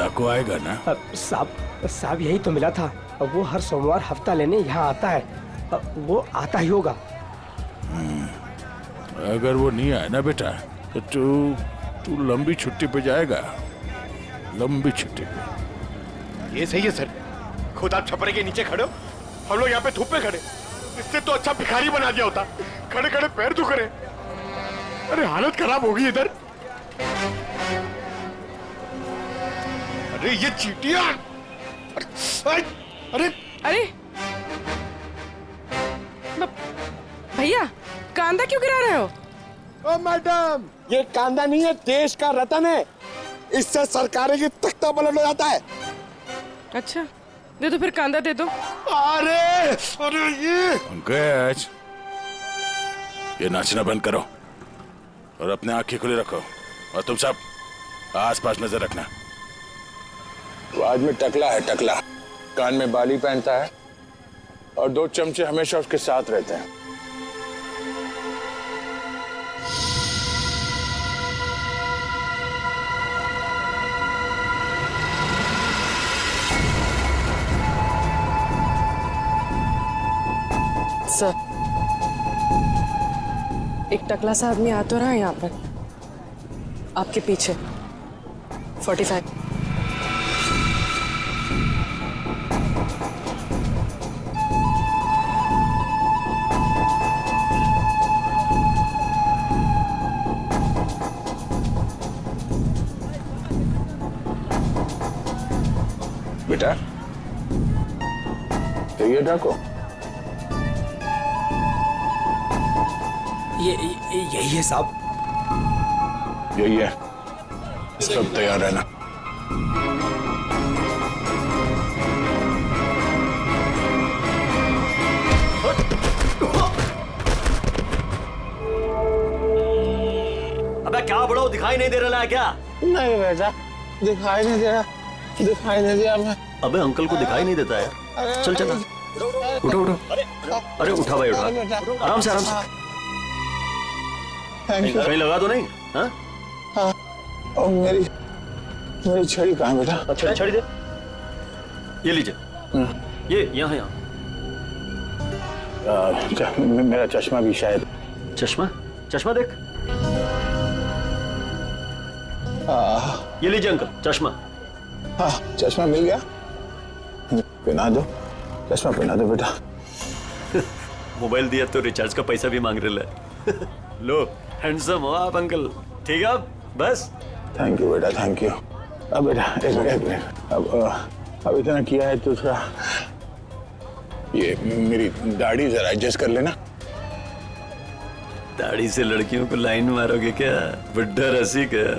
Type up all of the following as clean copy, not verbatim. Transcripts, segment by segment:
डाकू आएगा ना? साहब यही तो मिला था। वो हर सोमवार हफ्ता लेने यहाँ आता है। वो आता ही होगा। अगर वो नहीं आया ना बेटा तो तू लंबी छुट्टी पे जाएगा, लंबी छुट्टी पे। ये सही है सर, खुद आप छपरे के नीचे खड़े हो, हम लोग यहाँ पे धूप में खड़े। इससे तो अच्छा भिखारी बना दिया होता, खड़े खड़े पैर दुख रहे। अरे हालत खराब होगी इधर। अरे ये चींटियां! अरे अरे भैया, कांदा क्यों गिरा रहे हो? ओ मैडम, ये कांदा नहीं है, देश का रतन है। इससे सरकारें की तख्ता पलट हो जाता है। अच्छा, दे दो फिर, कांदा दे दो। अरे अरे ये पंकज, ये नाचना बंद करो और अपने आंखें खुली रखो। और तुम सब आसपास नजर रखना। वो आदमी टकला है, टकला। कान में बाली पहनता है और 2 चमचे हमेशा उसके साथ रहते हैं। सर, एक टकला सा आदमी आ तो रहा है यहाँ पर, आपके पीछे। 45। बेटा, तो ये डाको यही है साहब। यही है, सब तैयार रहना। अबे क्या बड़ो, दिखाई नहीं दे रहा है क्या? नहीं बेटा, दिखाई नहीं दे रहा, दिखाई नहीं दिया मैं। अबे अंकल को दिखाई नहीं देता यार। चल चल, उठो उठो। अरे उठा भाई, उठा, आराम से आराम से। कहीं लगा तो नहीं? हाँ, और मेरी छड़ी कहाँ बेटा? अच्छा, छड़ी दे। ये लीजिए, ये यहाँ यहाँ। मेरा चश्मा भी शायद। चश्मा? चश्मा देख। ये लीजिए अंकल, चश्मा। हाँ, चश्मा मिल गया। पहना दो, चश्मा पहना दो बेटा। मोबाइल दिया तो रिचार्ज का पैसा भी मांग रहे है। लो, हैंडसम हो आप अंकल। ठीक है, अब बस। थैंक यू बेटा, थैंक यू। अब बेटा एक मिनट, अब इतना किया है तो थोड़ा ये मेरी दाढ़ी जरा एडजस्ट कर लेना। दाढ़ी से लड़कियों को लाइन मारोगे क्या? बुड्ढा रसी क्या?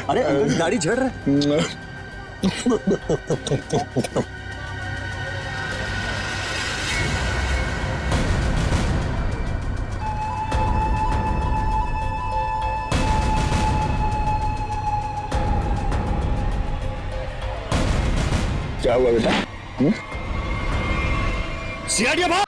अरे अंकल, दाढ़ी झड़ रहा है। क्या हुआ बेटा? सियाड़िया भाग!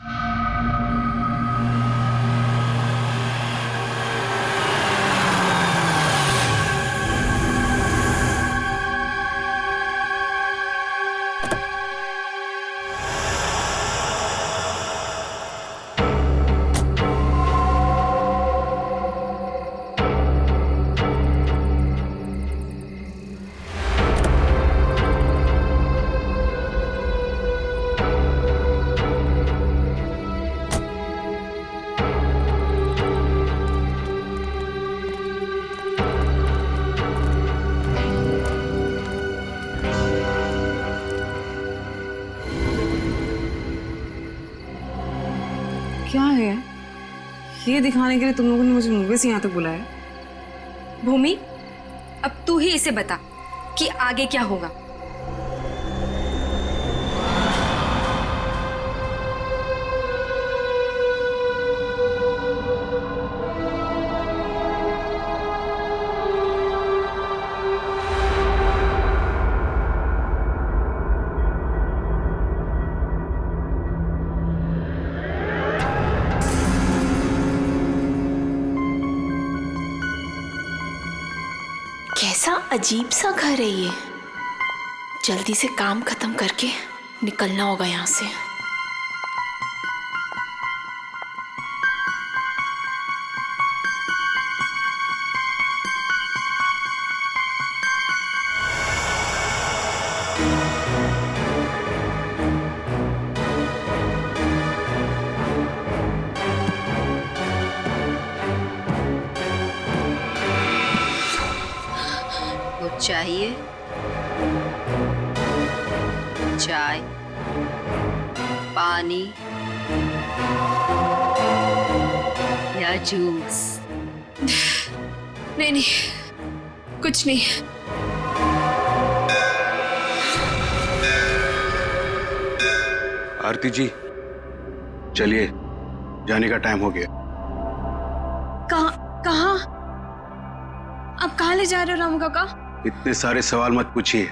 क्या है ये दिखाने के लिए तुम लोगों ने मुझे मूवी से यहाँ तक बुलाया? भूमि, अब तू ही इसे बता कि आगे क्या होगा। कैसा अजीब सा घर है ये। जल्दी से काम खत्म करके निकलना होगा यहाँ से। चाहिए चाय, पानी या जूस? नहीं नहीं, कुछ नहीं। आरती जी चलिए, जाने का टाइम हो गया। कहाँ? आप कहाँ ले जा रहे हो रामू काका? इतने सारे सवाल मत पूछिए,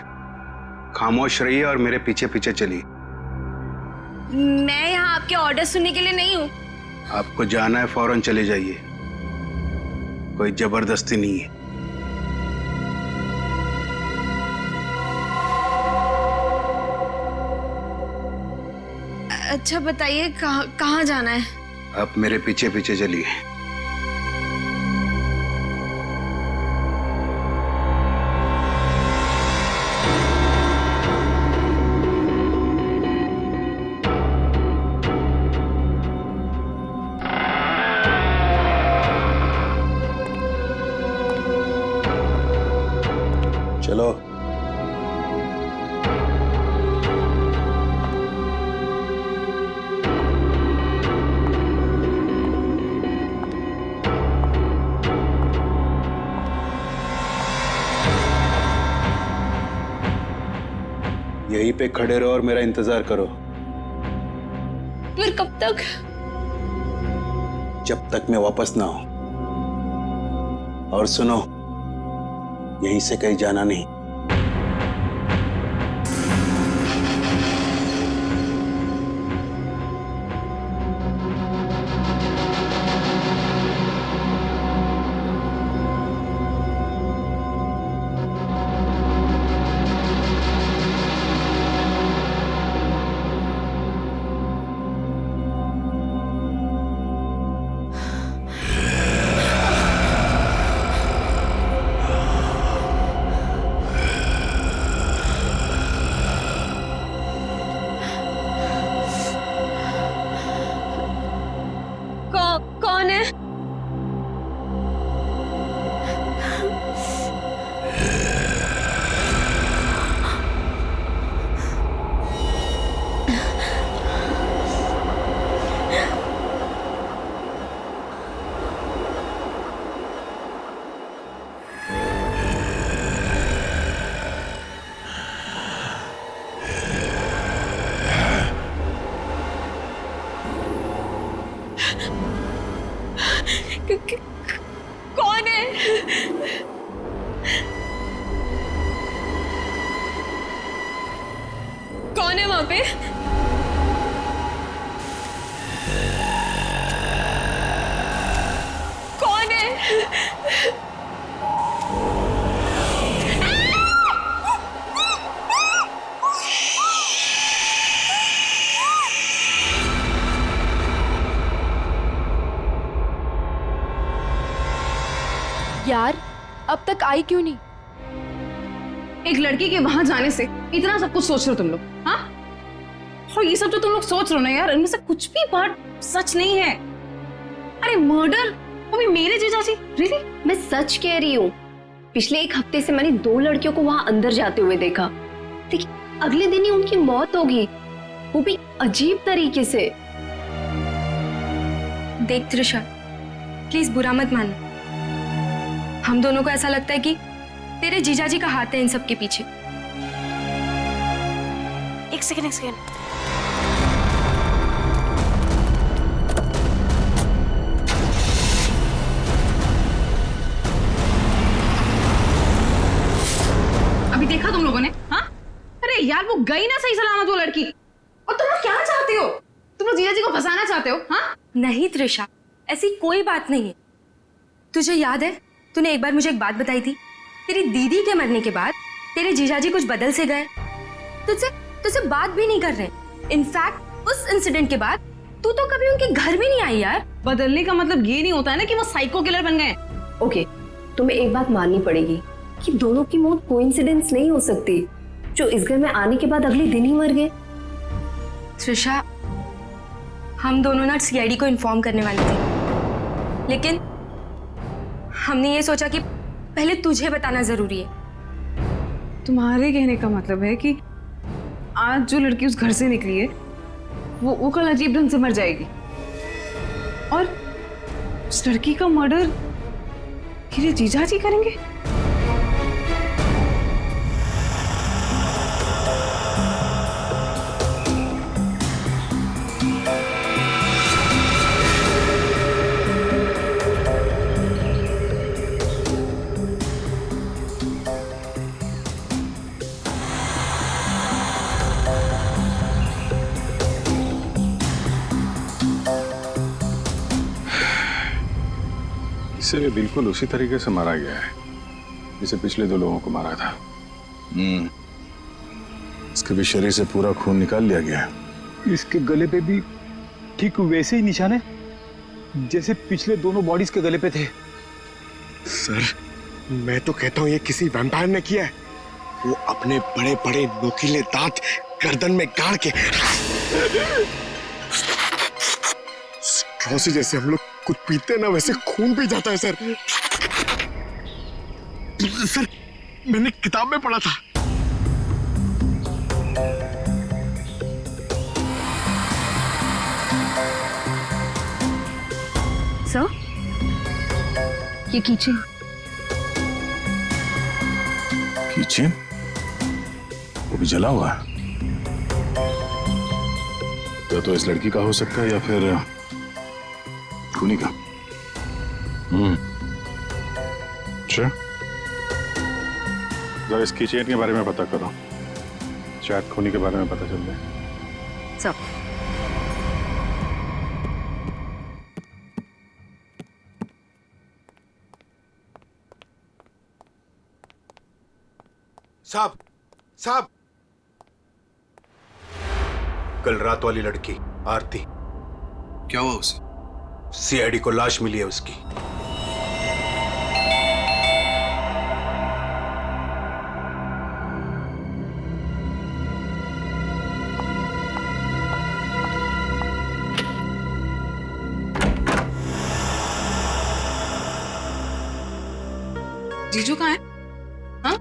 खामोश रहिए और मेरे पीछे पीछे चलिए। मैं यहाँ आपके ऑर्डर सुनने के लिए नहीं हूँ। आपको जाना है फौरन चले जाइए, कोई जबरदस्ती नहीं है। अच्छा बताइए कहाँ जाना है? आप मेरे पीछे पीछे चलिए। चलो। यहीं पे खड़े रहो और मेरा इंतजार करो। फिर कब तक? जब तक मैं वापस ना आऊं। और सुनो, यहीं से कहीं जाना नहीं। कौन है? कौन है? कौन है वहां पे? कौन है? यार अब तक आई क्यों नहीं? एक लड़की के वहां जाने से इतना सब कुछ सोच रहे हो तुम लोग? हाँ, और ये सब जो तुम लोग सोच रहे हो ना यार, इनमें से कुछ भी बात सच नहीं है। अरे मर्डर, वो भी मेरे जीजाजी? रियली? मैं सच कह रही हूँ। पिछले एक हफ्ते से मैंने 2 लड़कियों को वहां अंदर जाते हुए देखा, लेकिन अगले दिन ही उनकी मौत होगी, वो भी अजीब तरीके से। देख त्रिशा, प्लीज बुरा मत मान। हम दोनों को ऐसा लगता है कि तेरे जीजाजी का हाथ है इन सब के पीछे। एक सेकेंड। अभी देखा तुम लोगों ने? हाँ, अरे यार वो गई ना सही सलामत वो लड़की। और तुम लोग क्या चाहते हो? तुम लोग जीजाजी को फंसाना चाहते हो? हाँ नहीं त्रिशा, ऐसी कोई बात नहीं है। तुझे याद है तूने एक बार मुझे एक बात बताई थी तेरी दीदी के मरने के बाद तेरे जीजाजी कुछ बदल से गए, तुझसे तुझसे बात भी नहीं कर रहे। इनफैक्ट उस इंसिडेंट के बाद तू तो कभी उनके घर भी नहीं आई यार। बदलने का मतलब ये नहीं होता है ना कि वो साइको किलर बन गए। ओके, तुम्हें एक बात माननी पड़ेगी कि दोनों की मौत कोइंसिडेंस नहीं हो सकती, जो इस घर में आने के बाद अगले दिन ही मर गए। त्रिशा, हम दोनों ना सीआईडी को इन्फॉर्म करने वाले थे, लेकिन हमने ये सोचा कि पहले तुझे बताना जरूरी है। तुम्हारे कहने का मतलब है कि आज जो लड़की उस घर से निकली है वो कल अजीब ढंग से मर जाएगी, और उस लड़की का मर्डर मेरे जीजा जी करेंगे। इसे भी बिल्कुल उसी तरीके से मारा गया है जिसे पिछले 2 लोगों को मारा था। इसके भी शरीर से पूरा खून निकाल लिया गया है। इसके गले पे भी ठीक वैसे ही निशान है जैसे पिछले दोनों बॉडीज के गले पे थे। सर, मैं तो कहता हूँ ये किसी वैम्पायर ने किया है। वो अपने बड़े बड़े नोकीले दांत गर्दन में गाड़ के स्ट्रॉ से जैसे हम लोग कुछ पीते ना वैसे खून पी जाता है सर। सर, मैंने किताब में पढ़ा था। सर, ये कीचेन। किचन वो भी जला हुआ है। तो इस लड़की का हो सकता है या फिर खूनी का। अच्छा, जरा इस किचन के बारे में पता करो, शायद खूनी के बारे में पता चल जाए। सर, साहब, साहब, कल रात वाली लड़की आरती, क्या हुआ उसे? सीआईडी को लाश मिली है उसकी। जीजू कहाँ है? हाँ?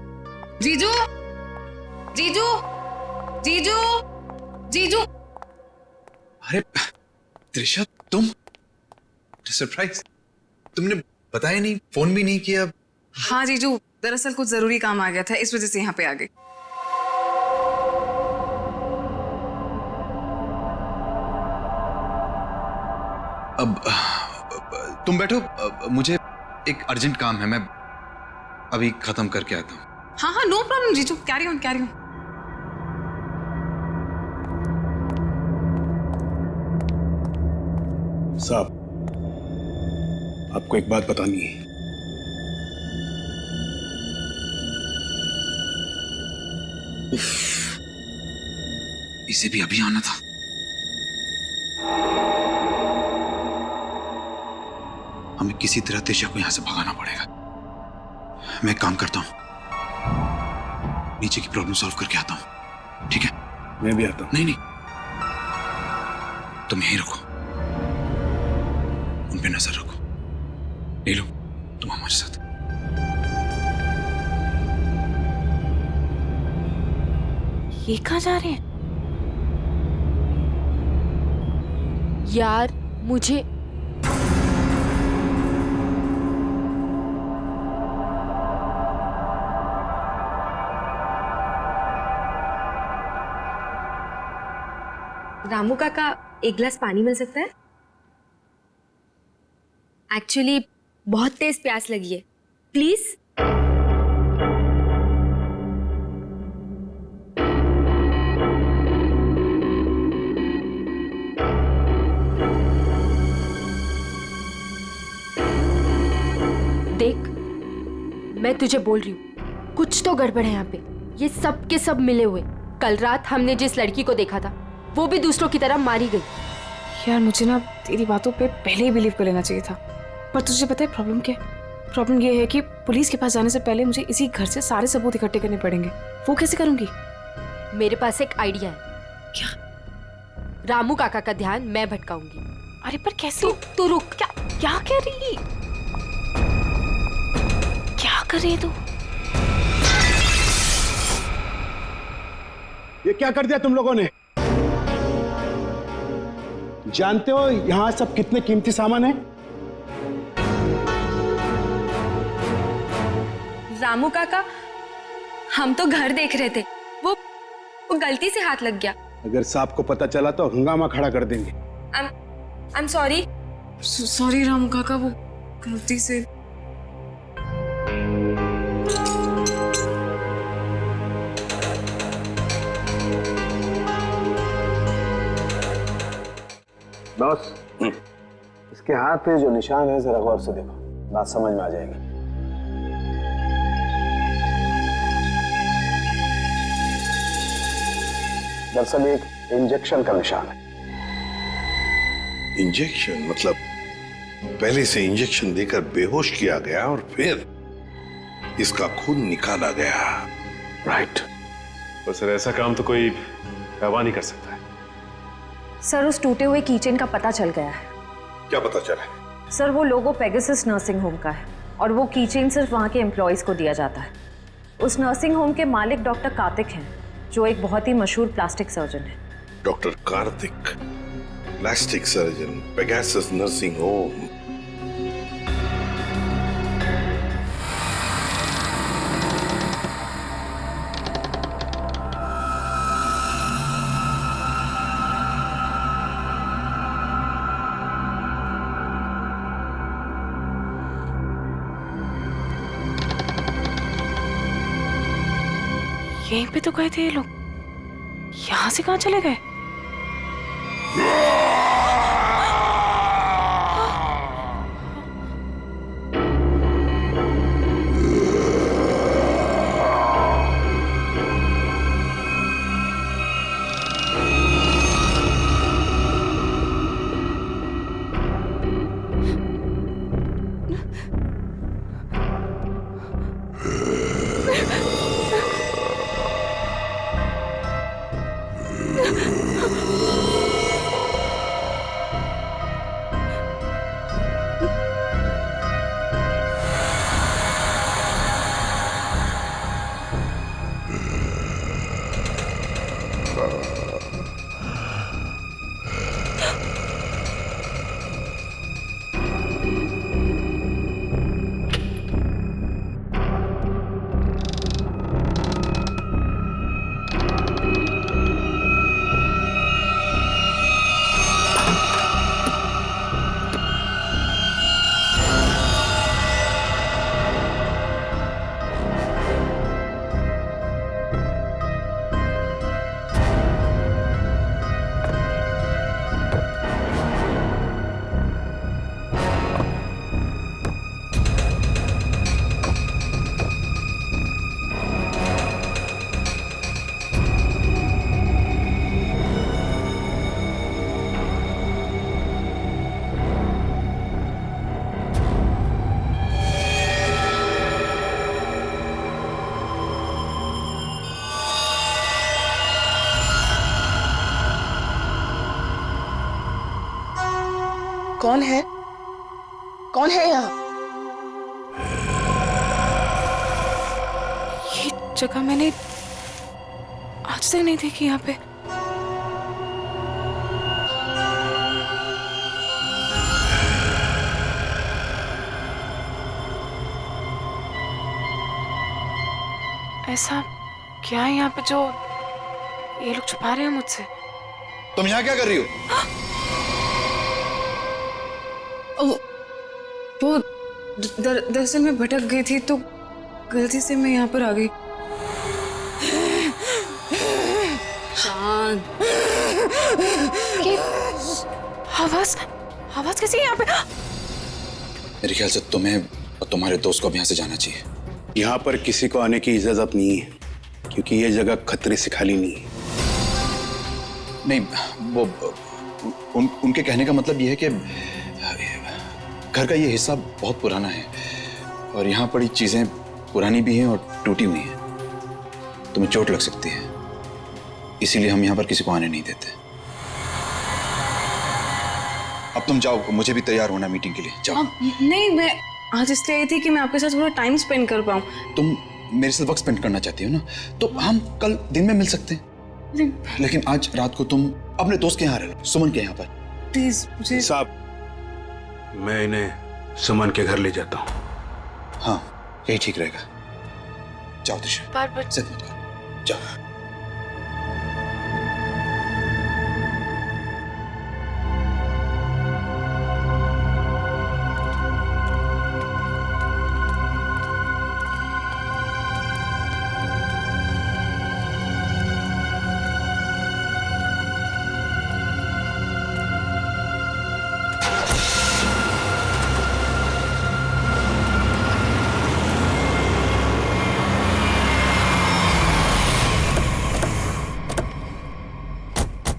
जीजू, जीजू, जीजू, जीजू। अरे त्रिशा, तुम? सरप्राइज, तुमने बताया नहीं, फोन भी नहीं किया। हाँ जीजू, दरअसल कुछ जरूरी काम आ गया था, इस वजह से यहाँ पे आ गई। अब तुम बैठो, मुझे एक अर्जेंट काम है, मैं अभी खत्म करके आता हूँ। हाँ हाँ, नो प्रॉब्लम जीजू, कैरी ऑन कैरी ऑन। साहब, आपको एक बात बतानी है। इसे भी अभी आना था। हमें किसी तरह त्रिशा को यहां से भगाना पड़ेगा। मैं एक काम करता हूं, नीचे की प्रॉब्लम सॉल्व करके आता हूं, ठीक है? मैं भी आता हूं। नहीं नहीं, तुम यहीं रखो, उन पे नजर रखो। नीलू, तुम हमारे साथ। ये कहाँ जा रहे हैं? यार मुझे रामू काका, एक गिलास पानी मिल सकता है? एक्चुअली बहुत तेज प्यास लगी है, प्लीज। देख, मैं तुझे बोल रही हूँ, कुछ तो गड़बड़ है यहाँ पे। ये सब के सब मिले हुए। कल रात हमने जिस लड़की को देखा था वो भी दूसरों की तरह मारी गई। यार मुझे ना तेरी बातों पे पहले ही बिलीव कर लेना चाहिए था, पर तुझे पता है प्रॉब्लम क्या है? प्रॉब्लम ये है कि पुलिस के पास जाने से पहले मुझे इसी घर से सारे सबूत इकट्ठे करने पड़ेंगे। वो कैसे करूंगी? मेरे पास एक आइडिया है। क्या? रामू काका का ध्यान मैं भटकाऊंगी। अरे पर कैसे? तू रुक। क्या कर रही? क्या कर रही है तू? ये क्या कर दिया तुम लोगों ने? जानते हो यहां सब कितने कीमती सामान है? रामू काका, हम तो घर देख रहे थे, वो गलती से हाथ लग गया। अगर सांप को पता चला तो हंगामा खड़ा कर देंगे। I am sorry. Sorry Ramu काका, वो गलती से। बॉस, इसके हाथ पे जो निशान है जरा गौर से देखो, बात समझ में आ जाएगी। दरअसल एक इंजेक्शन का निशान है। इंजेक्शन? मतलब पहले से इंजेक्शन देकर बेहोश किया गया और फिर इसका खून निकाला गया। राइट। तो सर ऐसा काम तो कोई गवाह नहीं कर सकता है। सर उस टूटे हुए कीचेन का पता चल गया है। क्या पता चला? सर वो लोगो पेगासस नर्सिंग होम का है और वो कीचेन सिर्फ वहाँ के एम्प्लॉयज को दिया जाता है। उस नर्सिंग होम के मालिक डॉक्टर कार्तिक हैं, जो एक बहुत ही मशहूर प्लास्टिक सर्जन है। Doctor Kartik, plastic surgeon, Pegasus nursing home. यहीं पे तो गए थे ये लोग, यहाँ से कहाँ चले गए? कौन है? कौन है यहाँ? ये जगह मैंने आज तक नहीं देखी यहाँ पे। ऐसा क्या है यहाँ पे जो ये लोग छुपा रहे हैं मुझसे? तुम यहाँ क्या कर रही हो? वो दरअसल मैं भटक गई थी तो गलती से मैं यहाँ पर आ गई। शांत। आवाज कैसी है यहाँ पे? मेरे ख्याल से तुम्हें और तुम्हारे दोस्त को अब यहाँ से जाना चाहिए। यहाँ पर किसी को आने की इजाजत नहीं है, क्योंकि ये जगह खतरे से खाली नहीं है। नहीं, वो उनके कहने का मतलब ये है कि घर का ये हिस्सा बहुत पुराना है और यहाँ पड़ी चीजें पुरानी भी हैं और टूटी हुई हैं। तुम्हें चोट लग सकती है, इसीलिए हम यहाँ पर किसी को आने नहीं देते। अब तुम जाओ, मुझे भी तैयार होना मीटिंग के लिए। जाओ। नहीं, मैं आज इसलिए आई थी कि मैं आपके साथ थोड़ा टाइम स्पेंड कर पाऊँ। तुम मेरे साथ वक्त स्पेंड करना चाहती हो ना, तो हम कल दिन में मिल सकते हैं। लेकिन आज रात को तुम अपने दोस्त के यहाँ रह लो, सुमन के यहाँ पर। प्लीज मुझे। साहब, मैं इन्हें सुमन के घर ले जाता हूँ। हाँ, यही ठीक रहेगा। जाओ त्रिशा, बार-बार जिद मत करो, जाओ।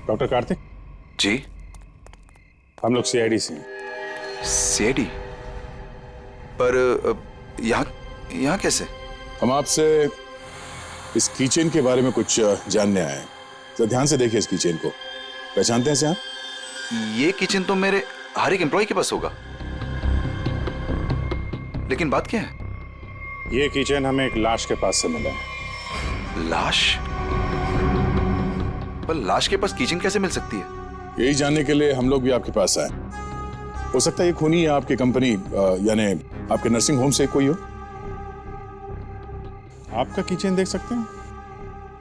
डॉक्टर कार्तिक जी, हम लोग सीआईडी से हैं। सीआईडी? पर यहाँ कैसे? हम आपसे इस कीचेन के बारे में कुछ जानने आए हैं। तो ध्यान से देखिए इस कीचेन को, पहचानते हैं इसे आप? ये किचन तो मेरे हर एक एम्प्लॉय के पास होगा, लेकिन बात क्या है? ये कीचेन हमें एक लाश के पास से मिला है। लाश? पर लाश के पास किचन कैसे मिल सकती है? यही जानने के लिए हम लोग भी आपके पास आए। हो सकता है ये खूनी या आपकी कंपनी यानी आपके नर्सिंग होम से कोई हो। आपका किचन देख सकते हैं?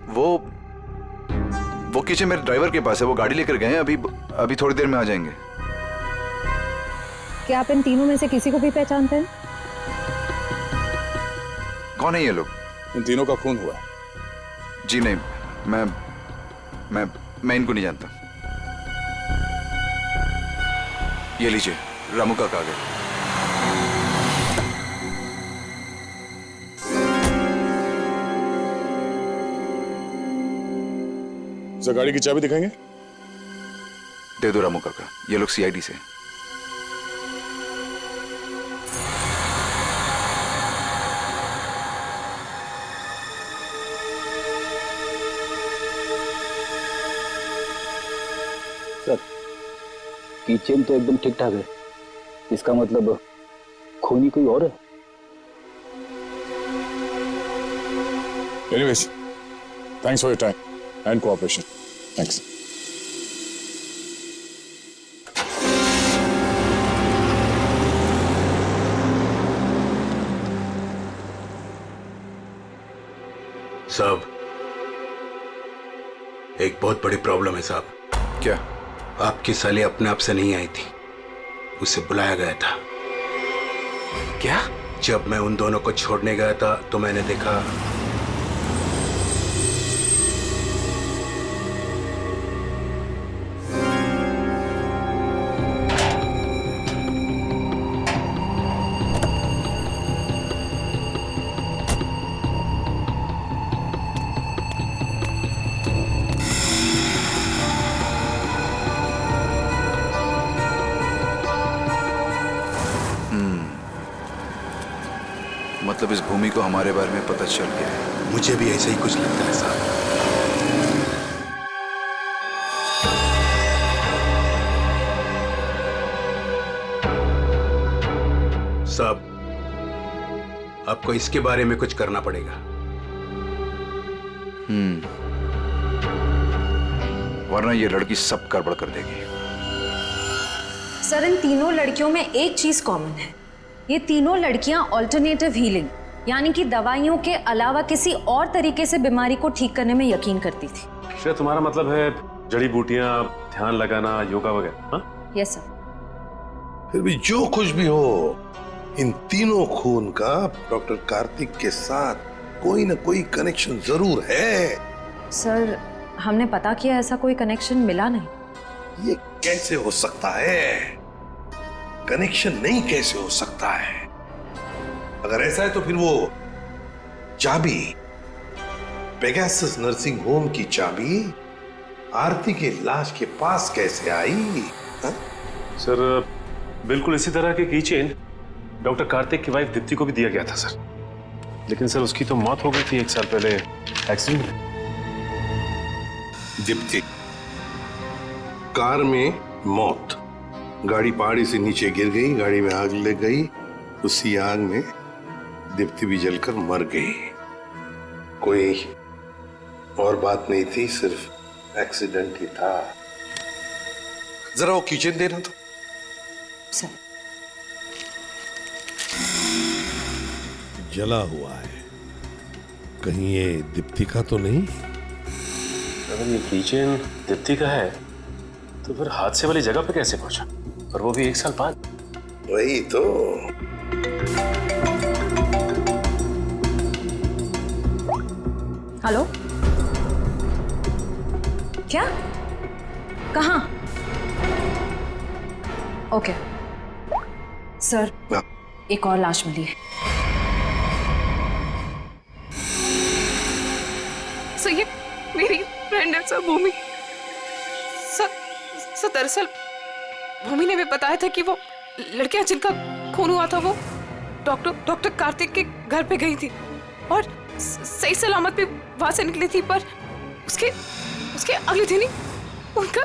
वो किचन मेरे ड्राइवर के पास है, वो गाड़ी लेकर गए हैं, अभी थोड़ी देर में आ जाएंगे। क्या आप इन तीनों में से किसी को भी पहचानते हैं? कौन है ये लोग? इन तीनों का खून हुआ। जी नहीं, मैं इनको नहीं जानता। ये लीजिए, रामू का कागज। सर, गाड़ी की चाबी दिखाएंगे? दे दो रामू काका, ये लोग सीआईडी से। सर, किचन तो एकदम ठीक ठाक है, इसका मतलब खूनी कोई और है। Anyways, thanks for your time and cooperation. Thanks. साहब, एक बहुत बड़ी प्रॉब्लम है साहब। क्या? आपकी साली अपने आप से नहीं आई थी, उसे बुलाया गया था। क्या? जब मैं उन दोनों को छोड़ने गया था तो मैंने देखा मतलब इस भूमि को हमारे बारे में पता चल गया है। मुझे भी ऐसा ही कुछ लगता है साहब। साहब, आपको इसके बारे में कुछ करना पड़ेगा। वरना ये लड़की सब गड़बड़ कर देगी। सर, इन तीनों लड़कियों में एक चीज कॉमन है, ये तीनों लड़कियां ऑल्टरनेटिव हीलिंग यानी कि दवाइयों के अलावा किसी और तरीके से बीमारी को ठीक करने में यकीन करती थी। शायद तुम्हारा मतलब है जड़ी बूटियां, ध्यान लगाना, योगा वगैरह? Yes sir. फिर भी जो कुछ भी हो, इन तीनों खून का डॉक्टर कार्तिक के साथ कोई ना कोई कनेक्शन जरूर है। सर, हमने पता किया, ऐसा कोई कनेक्शन मिला नहीं। ये कैसे हो सकता है? कनेक्शन नहीं कैसे हो सकता है? अगर ऐसा है तो फिर वो चाबी, पेगासस नर्सिंग होम की चाबी आरती के लाश के पास कैसे आई? सर बिल्कुल इसी तरह की कीचेन डॉक्टर कार्तिक की वाइफ दीप्ति को भी दिया गया था सर, लेकिन सर उसकी तो मौत हो गई थी 1 साल पहले एक्सीडेंट में। दीप्ति कार में मौत, गाड़ी पहाड़ी से नीचे गिर गई, गाड़ी में आग लग गई, उसी आग में दीप्ति भी जलकर मर गई। कोई और बात नहीं थी, सिर्फ एक्सीडेंट ही था। जरा वो किचन देना तो। सर जला हुआ है, कहीं ये दीप्ति का तो नहीं? अगर ये कीचेन दीप्ति का है तो फिर हादसे वाली जगह पे कैसे पहुंचा, और वो भी 1 साल बाद? वही तो। हेलो, क्या? कहाँ? ओके सर, एक और लाश मिली है। सर ये मेरी फ्रेंड है सर, भूमि। सर दरअसल भूमि ने भी बताया था कि वो लड़कियां जिनका खून हुआ था वो डॉक्टर कार्तिक के घर पे गई थी और सही सलामत भी वहां से निकली थी, पर उसके अगले दिन ही उनका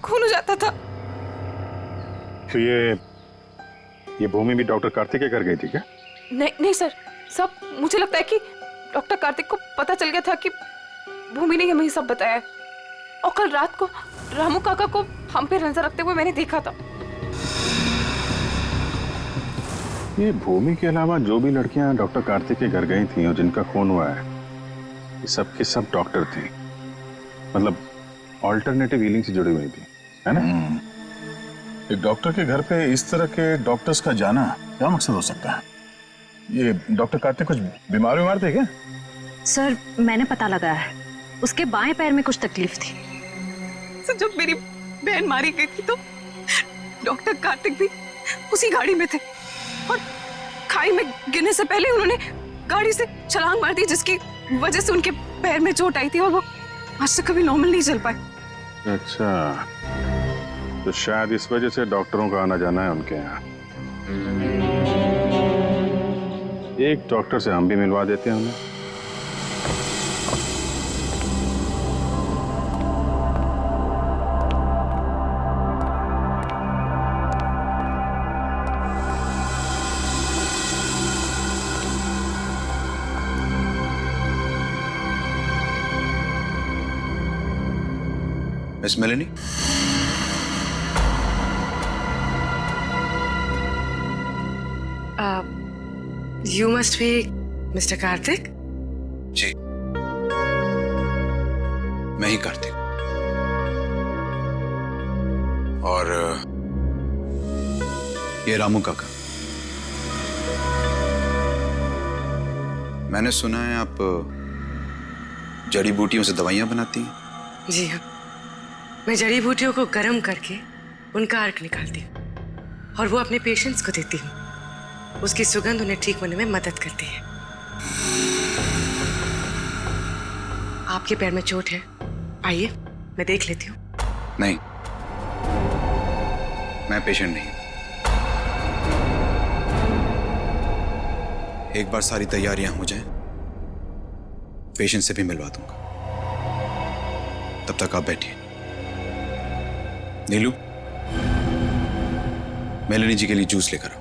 खून हो जाता था। तो ये भूमि भी डॉक्टर कार्तिक के घर गई थी क्या? नहीं सर, सब मुझे लगता है कि डॉक्टर कार्तिक को पता चल गया था कि भूमि ने हमें सब बताया है, और कल रात को रामू काका को हम पे नजर रखते हुए मैंने देखा था। ये भूमि के अलावा जो भी लड़कियां डॉक्टर कार्तिक के घर गई थी और जिनका खून हुआ है, ये सब के सब डॉक्टर थी, मतलब ऑल्टरनेटिव हीलिंग से जुड़ी हुई थी, है ना? एक डॉक्टर के घर पे इस तरह के डॉक्टर्स का जाना क्या मकसद हो सकता है? ये डॉक्टर कार्तिक कुछ बीमार थे क्या? सर मैंने पता लगाया है, उसके बाएं पैर में कुछ तकलीफ थी। सर जब मेरी बहन मारी गई थी तो डॉक्टर कार्तिक भी उसी गाड़ी में थे, और खाई में गिरने से पहले उन्होंने गाड़ी से छलांग मार दी, जिसकी वजह से उनके पैर में चोट आई थी और वो आज तक कभी नॉर्मल नहीं चल पाए। अच्छा, तो शायद इस वजह से डॉक्टरों का आना जाना है उनके यहाँ। एक डॉक्टर से हम भी मिलवा देते हैं उन्हें। Miss Melanie, You must be Mr. Kartik? जी, मैं ही कार्तिक। और ये रामू काका। मैंने सुना है आप जड़ी बूटियों से दवाइयां बनाती हैं। जी हाँ, मैं जड़ी बूटियों को गर्म करके उनका अर्क निकालती हूँ और वो अपने पेशेंट्स को देती हूँ। उसकी सुगंध उन्हें ठीक होने में मदद करती है। आपके पैर में चोट है, आइए मैं देख लेती हूँ। नहीं, मैं पेशेंट नहीं। एक बार सारी तैयारियां हो जाएं, पेशेंट से भी मिलवा दूंगा। तब तक आप बैठिए। नीलू, मेलेनी जी के लिए जूस लेकर आओ।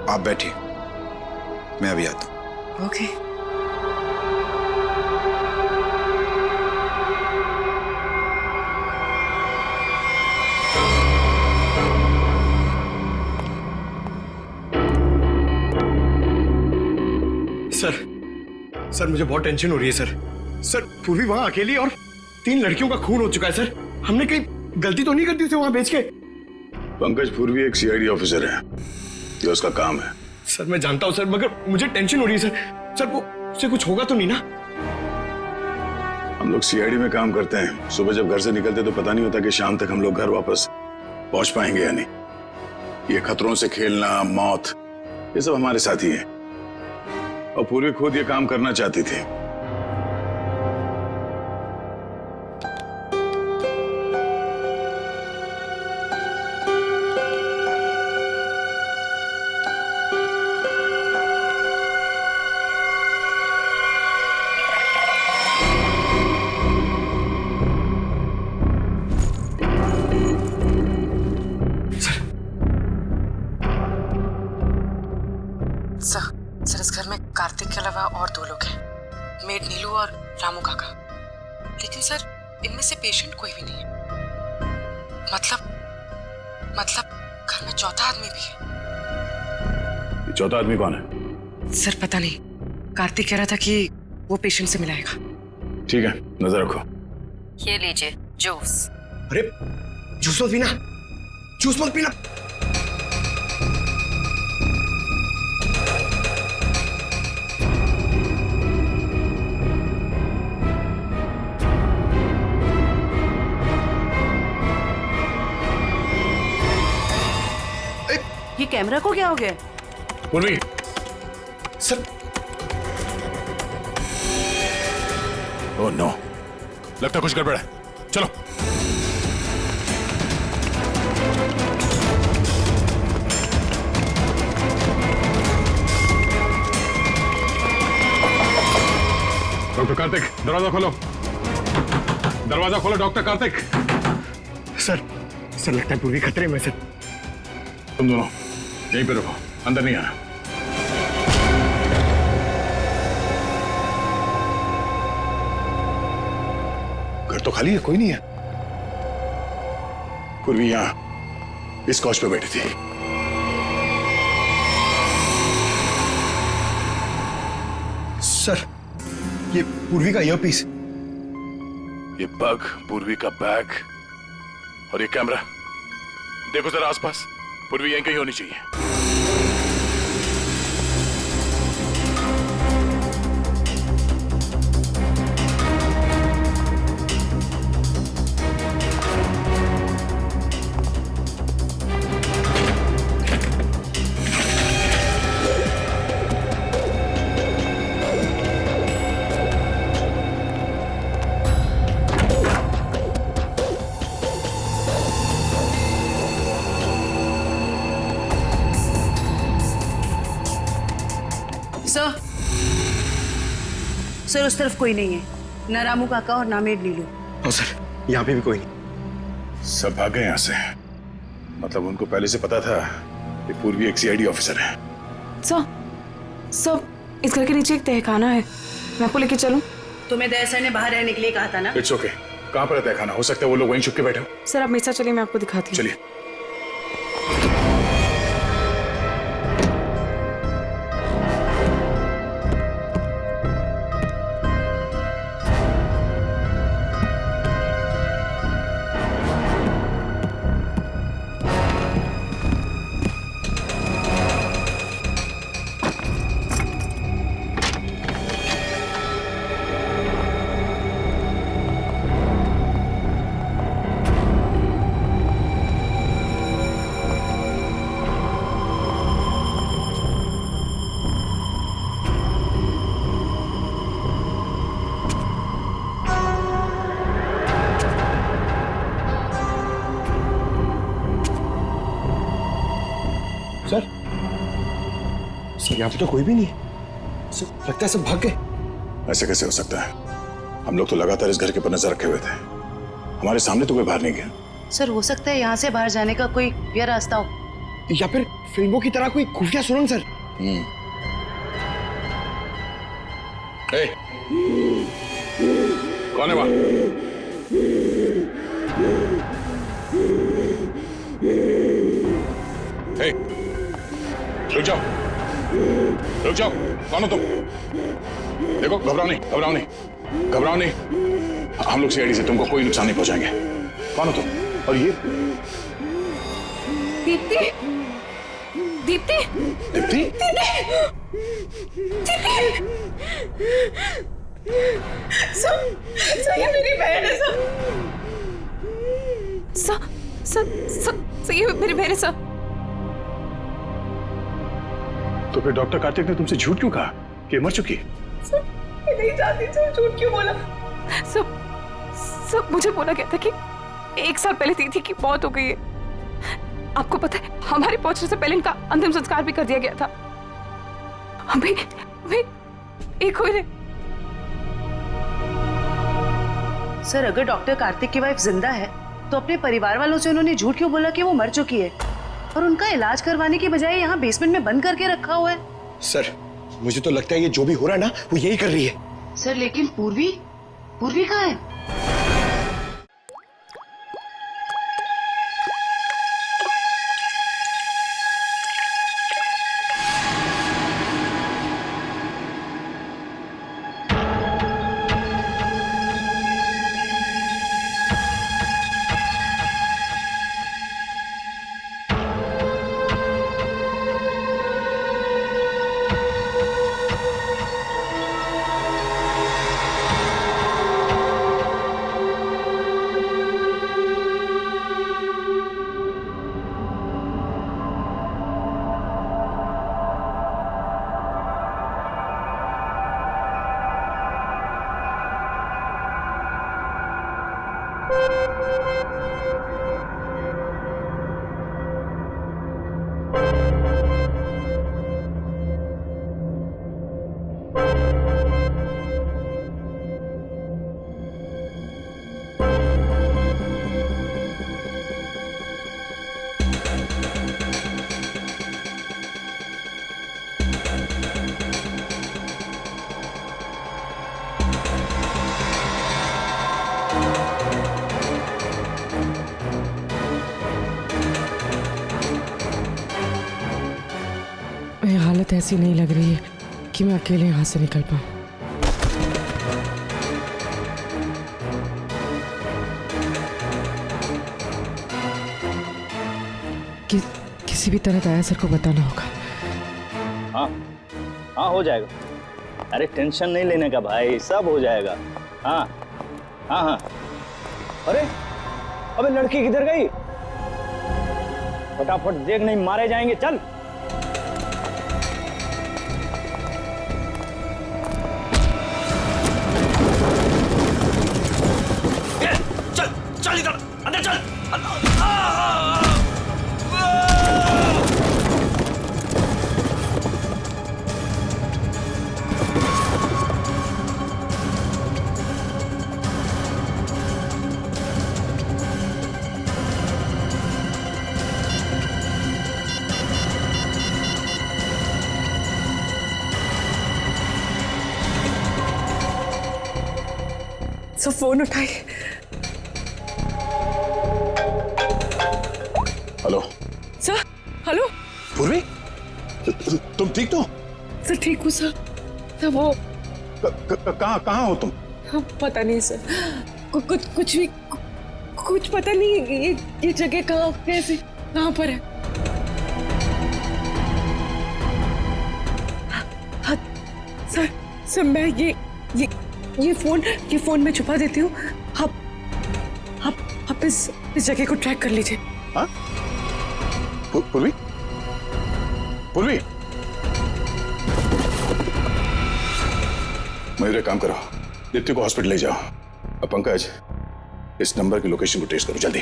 आप बैठिए, मैं अभी आता हूं। ओके। सर मुझे बहुत टेंशन हो रही है सर, पूर्वी वहां अकेली और 3 लड़कियों का खून हो चुका है सर। हमने कहीं गलती तो नहीं कर दी उसे वहां भेज के? पंकज पूर्वी एक सीआईडी ऑफिसर है, ये उसका काम है। सर मैं जानता हूं सर, मगर मुझे टेंशन हो रही है सर। वो उसे कुछ होगा तो नहीं ना? हम लोग सीआईडी में काम करते हैं। सुबह जब घर से निकलते तो पता नहीं होता कि शाम तक हम लोग घर वापस पहुंच पाएंगे या नहीं। ये खतरों से खेलना, मौत, ये सब हमारे साथी हैं। और पूर्वी खुद ये काम करना चाहती थी। सर इस घर में कार्तिक के अलावा और 2 लोग हैं, मेड नीलू और रामू काका। लेकिन सर इनमें से पेशेंट कोई भी नहीं है। मतलब घर में चौथा आदमी भी है। ये चौथा आदमी कौन है? सर पता नहीं, कार्तिक कह रहा था कि वो पेशेंट से मिलाएगा। ठीक है, नजर रखो। ये लीजिए जूस। अरे जूस मत पीना, जूस मत पीना। ये कैमरा को क्या हो गया? पूर्वी, सर। ओह नो, लगता कुछ गड़बड़ है। चलो। डॉक्टर कार्तिक, दरवाजा खोलो। दरवाजा खोलो डॉक्टर कार्तिक। सर लगता है पूर्वी खतरे में। सर तुम दोनों यहीं पे रहो, अंदर नहीं आना। घर तो खाली है, कोई नहीं है। पूर्वी यहां इस कॉच पे बैठी थी। सर ये पूर्वी का ईयरपीस, ये पग, पूर्वी का बैग और ये कैमरा। देखो जरा आसपास, पूर्वी यहीं कहीं होनी चाहिए। सर उस तरफ कोई नहीं है, ना रामू काका और ना मेड नीलू। और सर यहाँ पे भी कोई नहीं। सब भाग गए यहाँ से। मतलब उनको पहले से पता था कि पूर्वी एक सीआईडी ऑफिसर है। सर इस घर के नीचे एक तहखाना है, मैं आपको लेके चलूं? तुम्हें दया सर ने बाहर रहने के लिए कहा था ना। It's okay. कहाँ पर है तहखाना? हो सकता है वो लोग वहीं छुप के बैठे हो। सर आप मेरे साथ चलिए, मैं आपको दिखाती हूँ। चलिए। सर यहाँ पे तो कोई भी नहीं है। सर लगता है सब भाग गए। ऐसे कैसे हो सकता है? हम लोग तो लगातार इस घर के ऊपर नजर रखे हुए थे। हमारे सामने तो कोई बाहर नहीं गया। सर हो सकता है यहाँ से बाहर जाने का कोई ये रास्ता हो, या फिर फिल्मों की तरह कोई खुफिया सुरंग। सर कौन है वहां? रुक जाओ, रुक जाओ। कौन हो तुम? देखो, घबराओ नहीं, घबराओ नहीं, घबराओ नहीं। हम लोग सीआईडी से तुमको कोई नुकसान नहीं पहुंचाएंगे। कौन हो तुम? और ये दीप्ति, दीप्ति, दीप्ति, सर ये मेरी बहन है सर ये मेरी बहन है सर। तो फिर डॉक्टर कार्तिक ने तुमसे झूठ क्यों कहा कि मर चुकी है? सर मैं नहीं जानती सर, झूठ क्यों बोला? सब मुझे बोला गया था कि 1 साल पहले दीदी की मौत हो गई है। आपको पता है हमारे पहुंचने से पहले इनका अंतिम संस्कार भी कर दिया गया था। अभी एक हुए। सर अगर डॉक्टर कार्तिक की वाइफ जिंदा है तो अपने परिवार वालों से उन्होंने झूठ क्यों बोला कि वो मर चुकी है और उनका इलाज करवाने की बजाय यहाँ बेसमेंट में बंद करके रखा हुआ है? सर मुझे तो लगता है ये जो भी हो रहा है ना वो यही कर रही है। सर लेकिन पूर्वी कहाँ है? हालत ऐसी नहीं लग रही है कि मैं अकेले यहाँ से निकल पाऊँ। किसी भी तरह दया सर को बताना होगा। हाँ हो जाएगा। अरे टेंशन नहीं लेने का भाई, सब हो जाएगा। हाँ। अरे अबे लड़की किधर गई? फटाफट देख, नहीं मारे जाएंगे। चल चल इधर अंदर चल। सब फोन उठाइए। Hello sir. हेलो पूर्वी, तुम ठीक तो? सर ठीक हूँ सर। सर वो कहाँ हो तुम? पता नहीं सर, कुछ भी कुछ पता नहीं। ये जगह कहाँ, कैसे, कहाँ पर है? सर मैं ये फोन में छुपा देती हूँ। आप इस जगह को ट्रैक कर लीजिए। हाँ? पूर्वी मयूर, एक काम करो, दीप्ति को हॉस्पिटल ले जाओ। अब पंकज, इस नंबर की लोकेशन को ट्रेस करो जल्दी।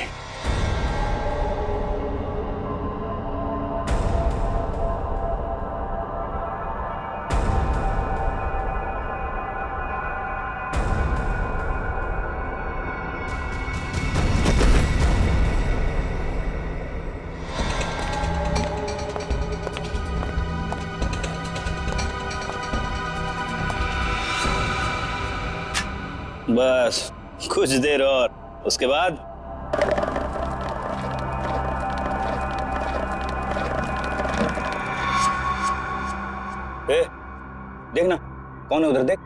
बस कुछ देर और, उसके बाद देखना कौन है उधर, देख।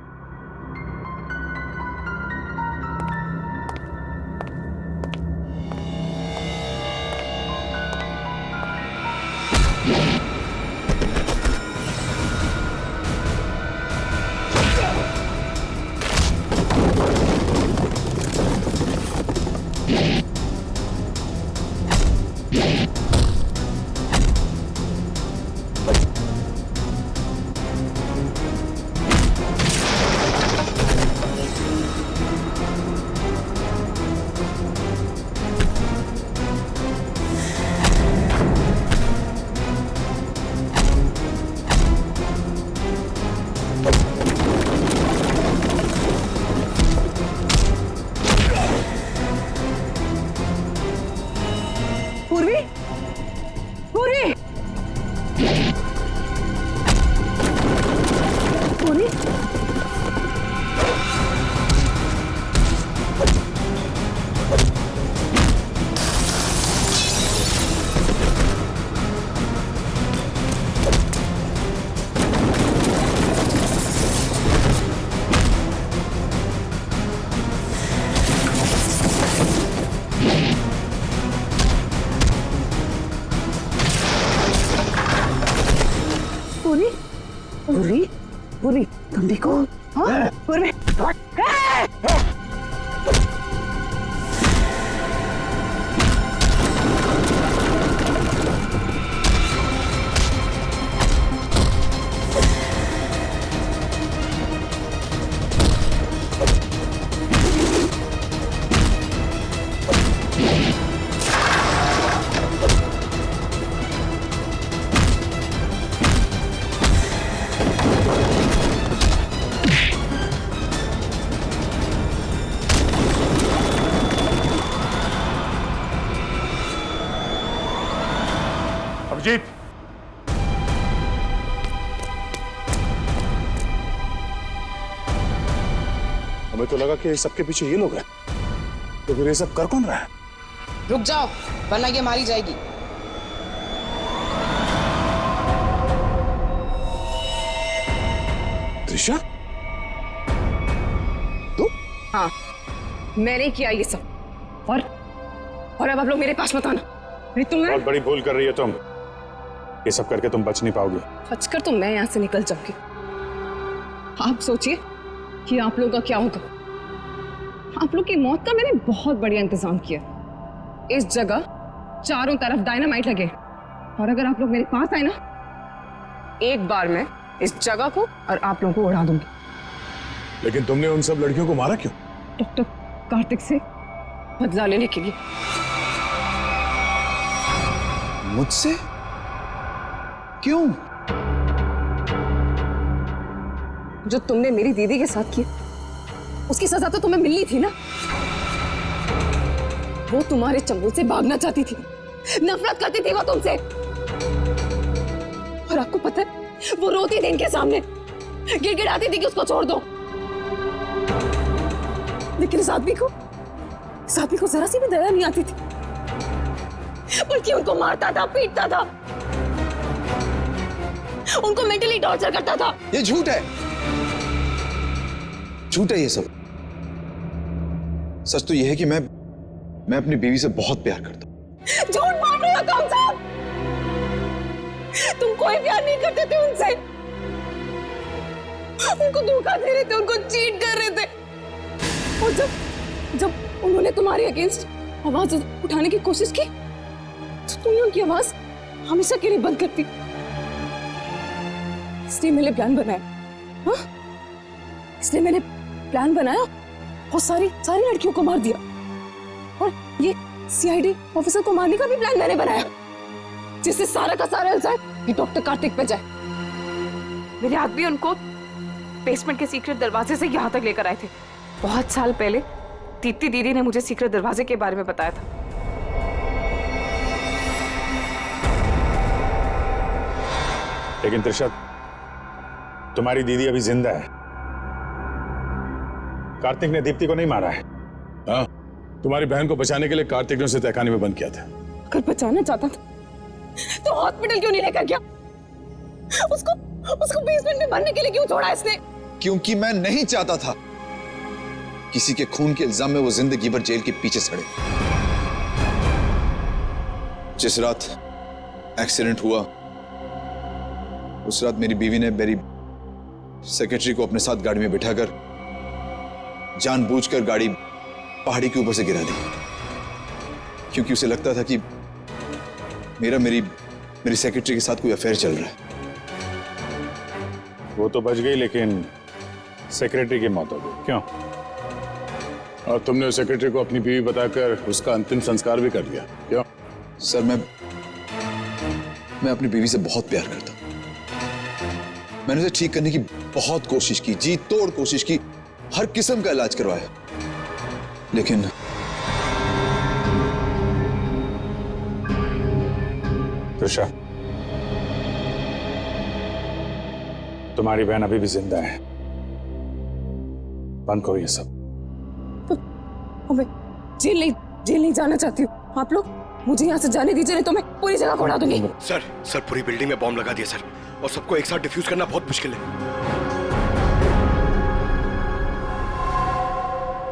देखो हाँ पूर्वी अभिजीत, हमें तो लगा कि सबके पीछे ये लोग हैं, तो फिर ये सब कर कौन रहा है? रुक जाओ वरना ये मारी जाएगी। त्रिशा, हाँ, मैंने किया ये सब और अब आप लोग मेरे पास मत आना। नहीं तो मैं बहुत बड़ी भूल कर रही है तुम। ये सब करके तुम बच नहीं पाओगी। बचकर तो मैं यहाँ से निकल जाऊंगी। आप सोचिए कि आप लोगों का क्या होगा। आप लोग की मौत का मैंने बहुत बढ़िया इंतजाम किया। इस जगह चारों तरफ डायनामाइट लगे और अगर आप लोग मेरे पास आए ना, एक बार मैं इस जगह को और आप लोगों को उड़ा दूंगी। लेकिन तुमने उन सब लड़कियों को मारा क्यों? डॉक्टर कार्तिक से बदला लेने के लिए। मुझसे? क्यों? जो तुमने मेरी दीदी के साथ किया, उसकी सजा तो तुम्हें मिलनी थी ना। वो तुम्हारे चंगुल से भागना चाहती थी, नफरत करती थी वो तुमसे। और आपको पता है, वो रोती थी इनके सामने, गिड़गिड़ाती थी कि उसको छोड़ दो। लेकिन इस आदमी को जरा सी भी दया नहीं आती थी, बल्कि उनको मारता था, पीटता था, उनको मेंटली टॉर्चर करता था। ये झूठ है, झूठ है ये सब। सच तो ये है कि मैं अपनी बीवी से बहुत प्यार करता हूं। झूठ बोल रहे हो तुम सब। तुम कोई प्यार नहीं करते थे उनसे, उनको धोखा दे रहे थे, उनको चीट कर रहे थे। और जब उन्होंने तुम्हारे अगेंस्ट आवाज उठाने की कोशिश की, तो तुमने उनकी आवाज हमेशा के लिए बंद कर दी। इसलिए मैंने प्लान बनाया, हाँ? इसलिए मैंने प्लान बनाया और सारी लड़कियों को मार दिया। और ये सीआईडी ऑफिसर को मारने का भी प्लान मैंने बनाया, जिससे सारा का सारा इल्जाम ये डॉक्टर कार्तिक पे जाए। मेरे आदमी उनको बेसमेंट के सीक्रेट दरवाजे से यहाँ तक लेकर आए थे। बहुत साल पहले दीप्ति दीदी ने मुझे सीक्रेट दरवाजे के बारे में बताया था। लेकिन त्रिशा, तुम्हारी दीदी अभी जिंदा है। कार्तिक ने दीप्ति को नहीं मारा है। हाँ, तुम्हारी बहन को बचाने के लिए कार्तिक ने उसे तहखाने में बंद किया था। अगर बचाना चाहता था तो हॉस्पिटल क्यों नहीं लेकर गया? उसको बेसमेंट में मरने के लिए क्यों छोड़ा इसने? क्योंकि मैं नहीं चाहता था किसी के खून के इल्जाम में वो जिंदगी भर जेल के पीछे सड़े। जिस रात एक्सीडेंट हुआ, उस रात मेरी बीवी ने मेरी सेक्रेटरी को अपने साथ गाड़ी में बिठाकर जानबूझकर गाड़ी पहाड़ी के ऊपर से गिरा दी, क्योंकि उसे लगता था कि मेरी सेक्रेटरी के साथ कोई अफेयर चल रहा है। वो तो बच गई, लेकिन सेक्रेटरी की मौत हो गई। क्यों? और तुमने उस सेक्रेटरी को अपनी बीवी बताकर उसका अंतिम संस्कार भी कर दिया। क्यों? सर, मैं अपनी बीवी से बहुत प्यार करता हूं। मैंने उसे ठीक करने की बहुत कोशिश की, जी तोड़ कोशिश की, हर किस्म का इलाज करवाया, लेकिन त्रिशा, तुम्हारी बहन अभी भी जिंदा है। बंद करो ये सब। मैं जेल नहीं जाना चाहती हूँ। आप लोग मुझे यहाँ से जाने दीजिए, नहीं तो मैं पूरी जगह को उड़ा दूंगी। सर पूरी बिल्डिंग में बॉम्ब लगा दिया सर, और सबको एक साथ डिफ्यूज करना बहुत मुश्किल है।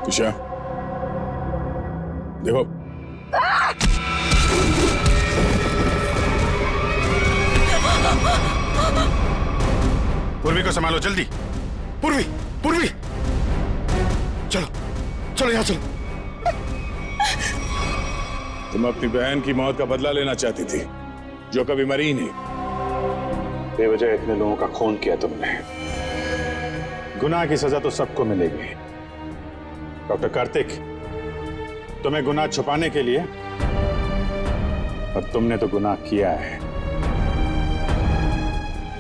त्रिशा, देखो, पूर्वी को संभालो जल्दी। पूर्वी पूर्वी, चलो चलो यहाँ चलो। तुम अपनी बहन की मौत का बदला लेना चाहती थी, जो कभी मरी ही नहीं। बेवजह इतने लोगों का खून किया तुमने। गुनाह की सजा तो सबको मिलेगी। डॉक्टर कार्तिक, तुम्हें गुनाह छुपाने के लिए, और तुमने तो गुनाह किया है।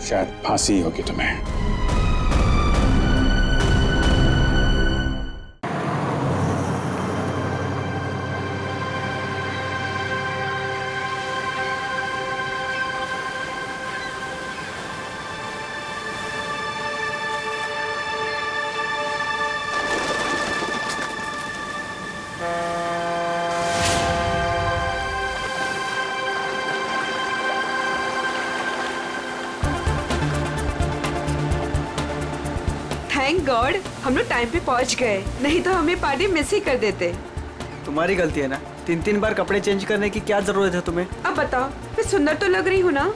शायद फांसी होगी तुम्हें। थैंक गॉड हम लोग टाइम पे पहुंच गए, नहीं तो हमें पार्टी मिस ही कर देते। तुम्हारी गलती है ना, 3-3 बार कपड़े चेंज करने की क्या जरूरत है तुम्हें? अब बताओ, मैं सुंदर तो लग रही हूँ ना?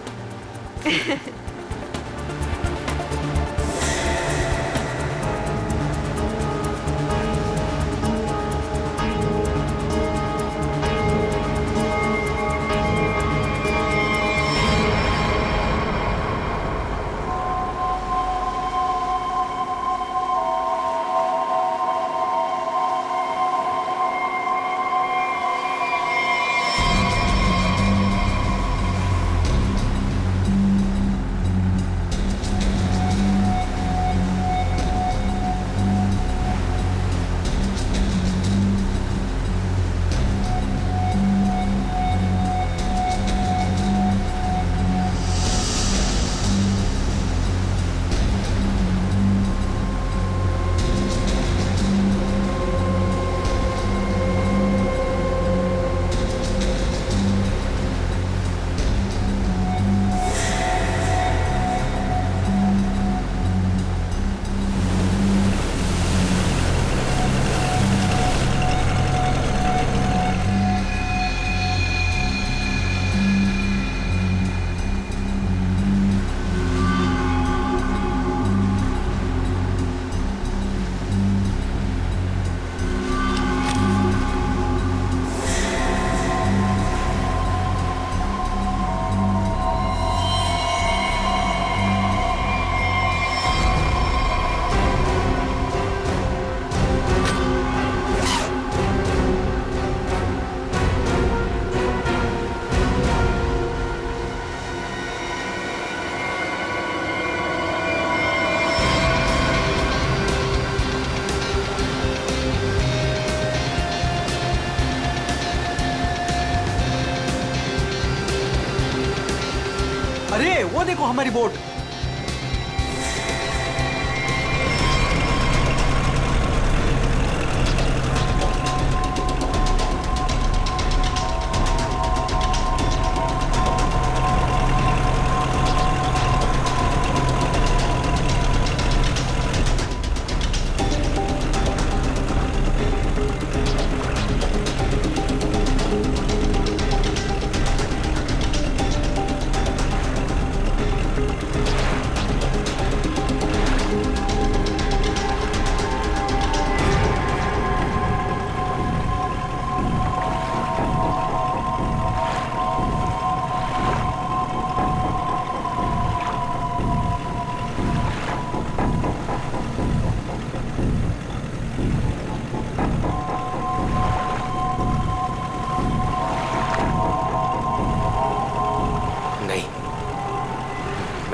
अरे वो देखो हमारी बोट।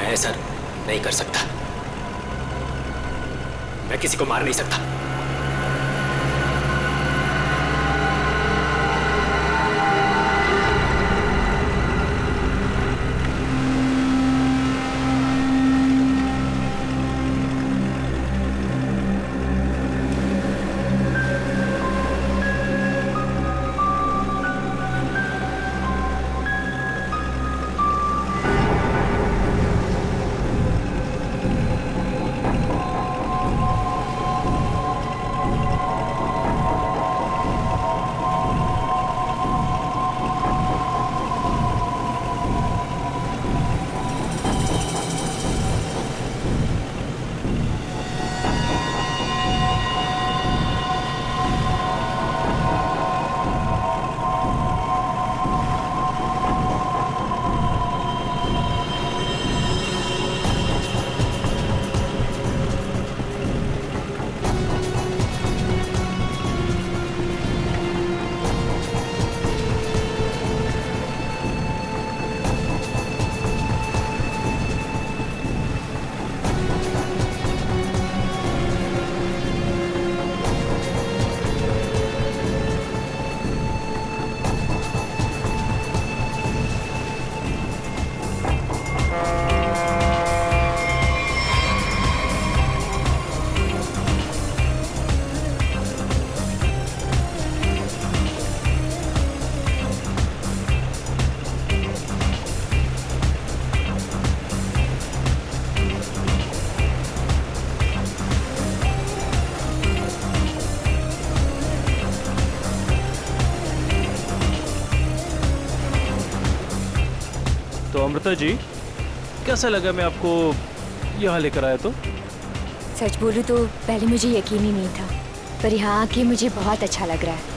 ऐसा नहीं कर सकता। मैं किसी को मार नहीं सकता। तो अमृता जी, कैसा लगा मैं आपको यहाँ लेकर आया तो? सच बोलूं तो पहले मुझे यकीन ही नहीं था, पर यहाँ आके मुझे बहुत अच्छा लग रहा है।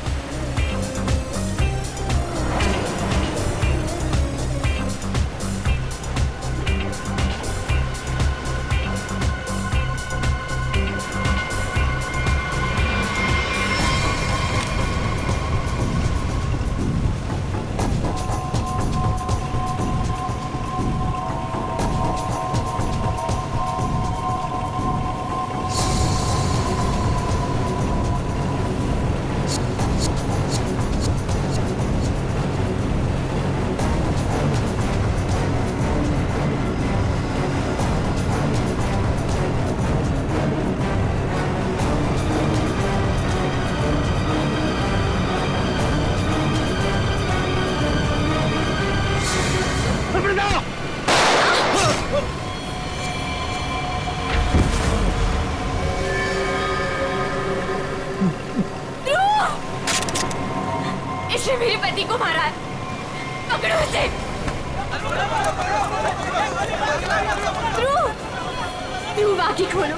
इसने मेरे पति को मारा है, पकड़ो उसे। ध्रुव, आंखें खोलो।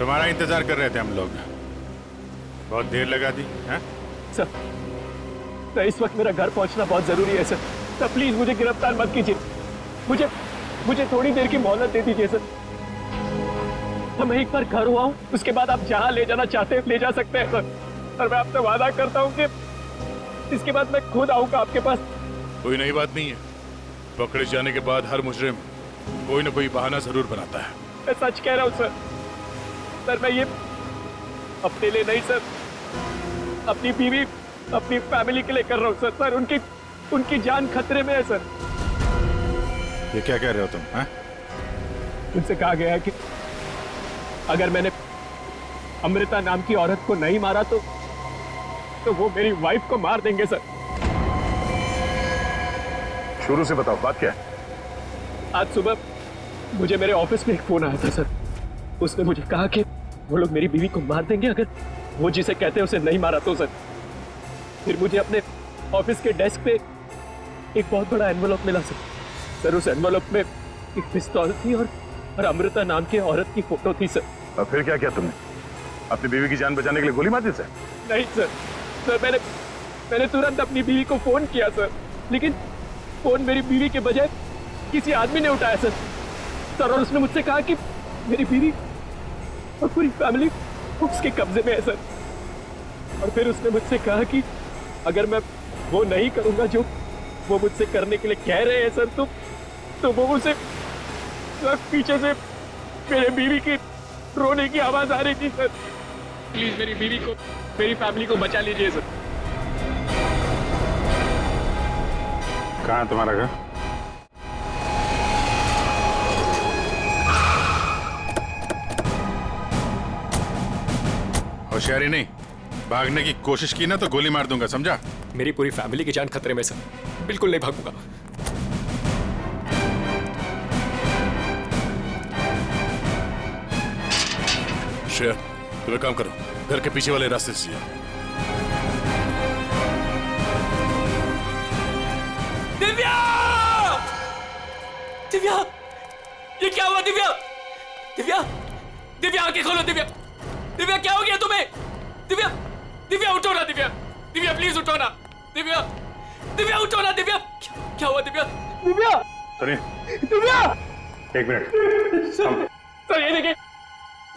तुम्हारा इंतजार कर रहे थे हम लोग, बहुत देर लगा दी हैं? सर, इस वक्त मेरा घर पहुंचना बहुत जरूरी है सर। प्लीज मुझे गिरफ्तार मत कीजिए, मुझे थोड़ी देर की मोहलत दे दीजिए सर। मैं एक बार घर हुआ हूँ, उसके बाद आप जहाँ ले जाना चाहते हैं ले जा सकते हैं सर। और मैं आपसे वादा करता हूँ कि इसके बाद मैं खुद आऊंगा आपके पास। कोई नई बात नहीं है, पकड़े जाने के बाद हर मुजरिम कोई ना कोई बहाना जरूर बनाता है। मैं सच कह रहा हूँ सर। मैं ये अपने लिए नहीं सर, अपनी बीवी, अपनी फैमिली के लिए कर रहा हूँ सर। उनकी जान खतरे में है सर। ये क्या कह रहे हो तुम? हैं? उनसे कहा गया है कि अगर मैंने अमृता नाम की औरत को नहीं मारा तो वो मेरी वाइफ को मार देंगे सर। शुरू से बताओ बात क्या है? आज सुबह मुझे मेरे ऑफिस में एक फोन आया था सर। उसने मुझे कहा कि वो लोग मेरी बीवी को मार देंगे अगर वो जिसे कहते हैं उसे नहीं मारा तो सर। फिर मुझे अपने ऑफिस के डेस्क पे एक बहुत बड़ा एनवलप मिला सर। सर उस एनवलप में एक पिस्तौल थी और अमृता नाम की औरत की फोटो थी सर। और फिर क्या किया तुमने? अपनी बीवी की जान बचाने के लिए गोली मार दी सर? नहीं सर, मैंने तुरंत अपनी बीवी को फोन किया सर, लेकिन फोन मेरी बीवी के बजाय किसी आदमी ने उठाया सर। और उसने मुझसे कहा कि मेरी बीवी और पूरी फैमिली उसके कब्जे में है सर। और फिर उसने मुझसे कहा कि अगर मैं वो नहीं करूंगा जो वो मुझसे करने के लिए कह रहे हैं सर, तो वो मुझसे पीछे से मेरे बीवी की रोने की आवाज आ रही थी सर। प्लीज मेरी बीवी को, मेरी फैमिली को बचा लीजिए सर। कहाँ है तुम्हारा घर? होशियारी नहीं, भागने की कोशिश की ना तो गोली मार दूंगा, समझा? मेरी पूरी फैमिली की जान खतरे में सर, बिल्कुल नहीं भागूंगा। श्रेया, तुम एक काम करो, घर के पीछे वाले रास्ते से जाओ। दिव्या! दिव्या! ये क्या हुआ दिव्या? दिव्या! दिव्या आंखें खोलो दिव्या! दिव्या क्या हो गया तुम्हें? दिव्या! दिव्या उठो ना दिव्या! दिव्या प्लीज उठो ना! दिव्या! दिव्या उठो ना दिव्या! क्या हुआ दिव्या? दिव्या! सुनिए, दिव्या! एक मिनट। सर ये देखिए,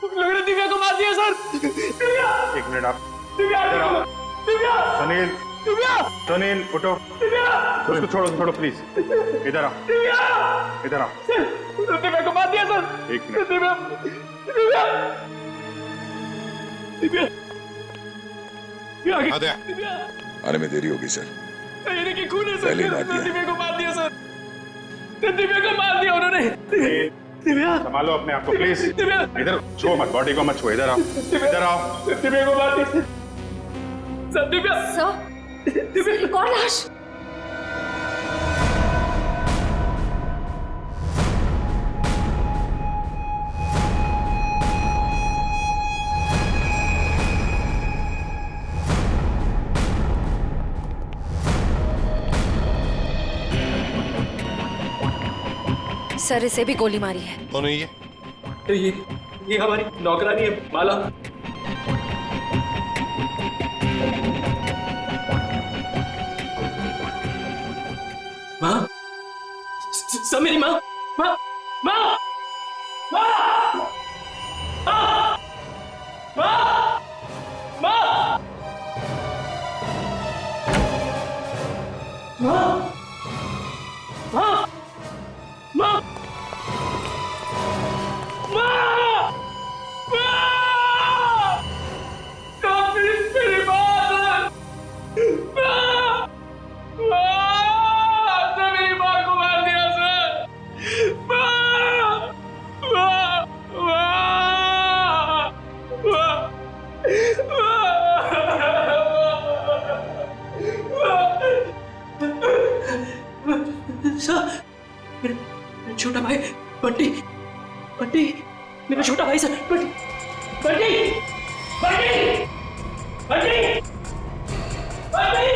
लोगों ने दिव्या को मार दिया सर। दिव्या! एक मिनट आप। दिव्या! दिव्या! सुनील, दिव्या! सुनील उठो। दिव्या! उसको छोड़ो प्लीज। इधर आओ, दिव्या! इधर आओ। दिव्या को मार दिया सर। एक मिनट। दिव्या! दिव्या! दिव्या! दिव्या! आने में देरी होगी सर। ये देखिए खून है पहले ही सर। मार दिया। दिव्या को मार दिया सर। दिव्या को मार दिया उन्होंने। दिव्या! संभालो अपने आप को प्लीज। दिव्या! इधर छुओ मत, बॉडी को मत छुओ। इधर आओ, इधर आओ। दिव्या को मार दिया सर। दिव्या! दिव्या! एक और लाश। सर इसे भी गोली मारी है। कौन है ये? ये हमारी नौकरानी है माला। माँ, सब मेरी माँ, माँ, माँ, माँ, माँ, माँ, माँ, माँ, माँ, माँ, छोटा भाई बंटी, बंटी, मेरा छोटा भाई सर। बंटी, बंटी, बंटी, बंटी, बंटी,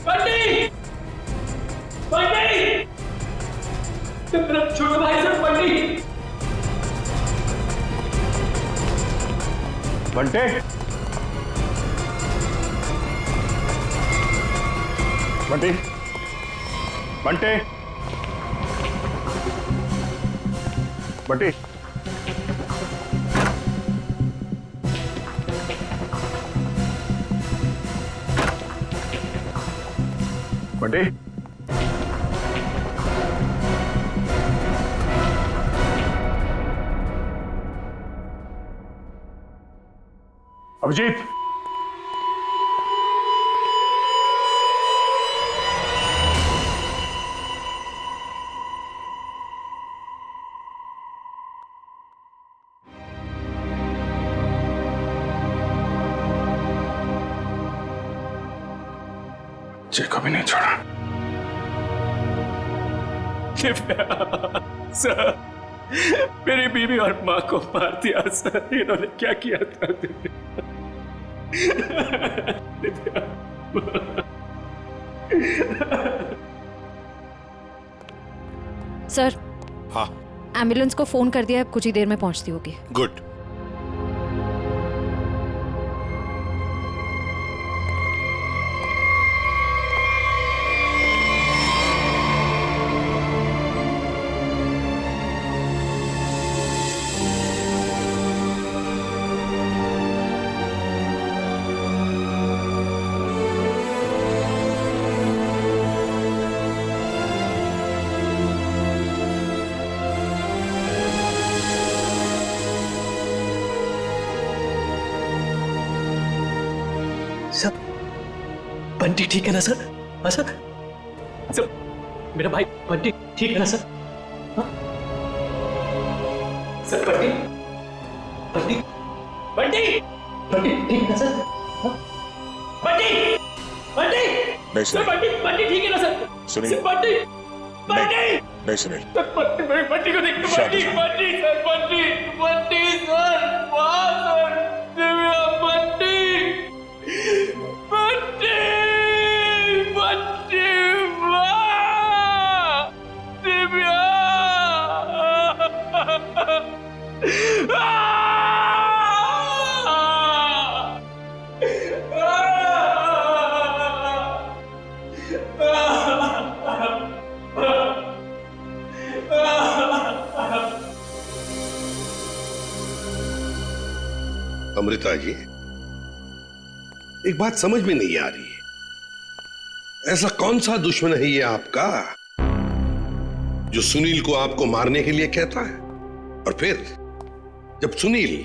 बंटी, बंटी, बंटी, मेरा छोटा भाई सर। बंटी, बंटे, बंटी, बंटे, बंटी, बंटी, अभिजीत, बच्चे को भी नहीं छोड़ा। सर, मेरी बीवी और माँ को मार दिया सर। इन्होंने क्या किया था? सर, हाँ एम्बुलेंस को फोन कर दिया है, कुछ ही देर में पहुंचती होगी। गुड। सर, बंटी ठीक है ना सर? हाँ सर, सर मेरा भाई बंटी ठीक है ना सर? हाँ सर, बंटी बंटी बंटी बंटी ठीक है ना सर? हाँ? बंटी बंटी नहीं सर, बंटी बंटी ठीक है ना सर? सुनिए। सर, बंटी बंटी नहीं सुनील, सर, बंटी को देखो। बंटी बंटी सर, बंटी बंटी सर, वाह सर, दिव्या बंटी बंटी बंटी, वाह दिव्या। अमृता जी, एक बात समझ में नहीं आ रही, ऐसा कौन सा दुश्मन है ये आपका जो सुनील को आपको मारने के लिए कहता है, और फिर जब सुनील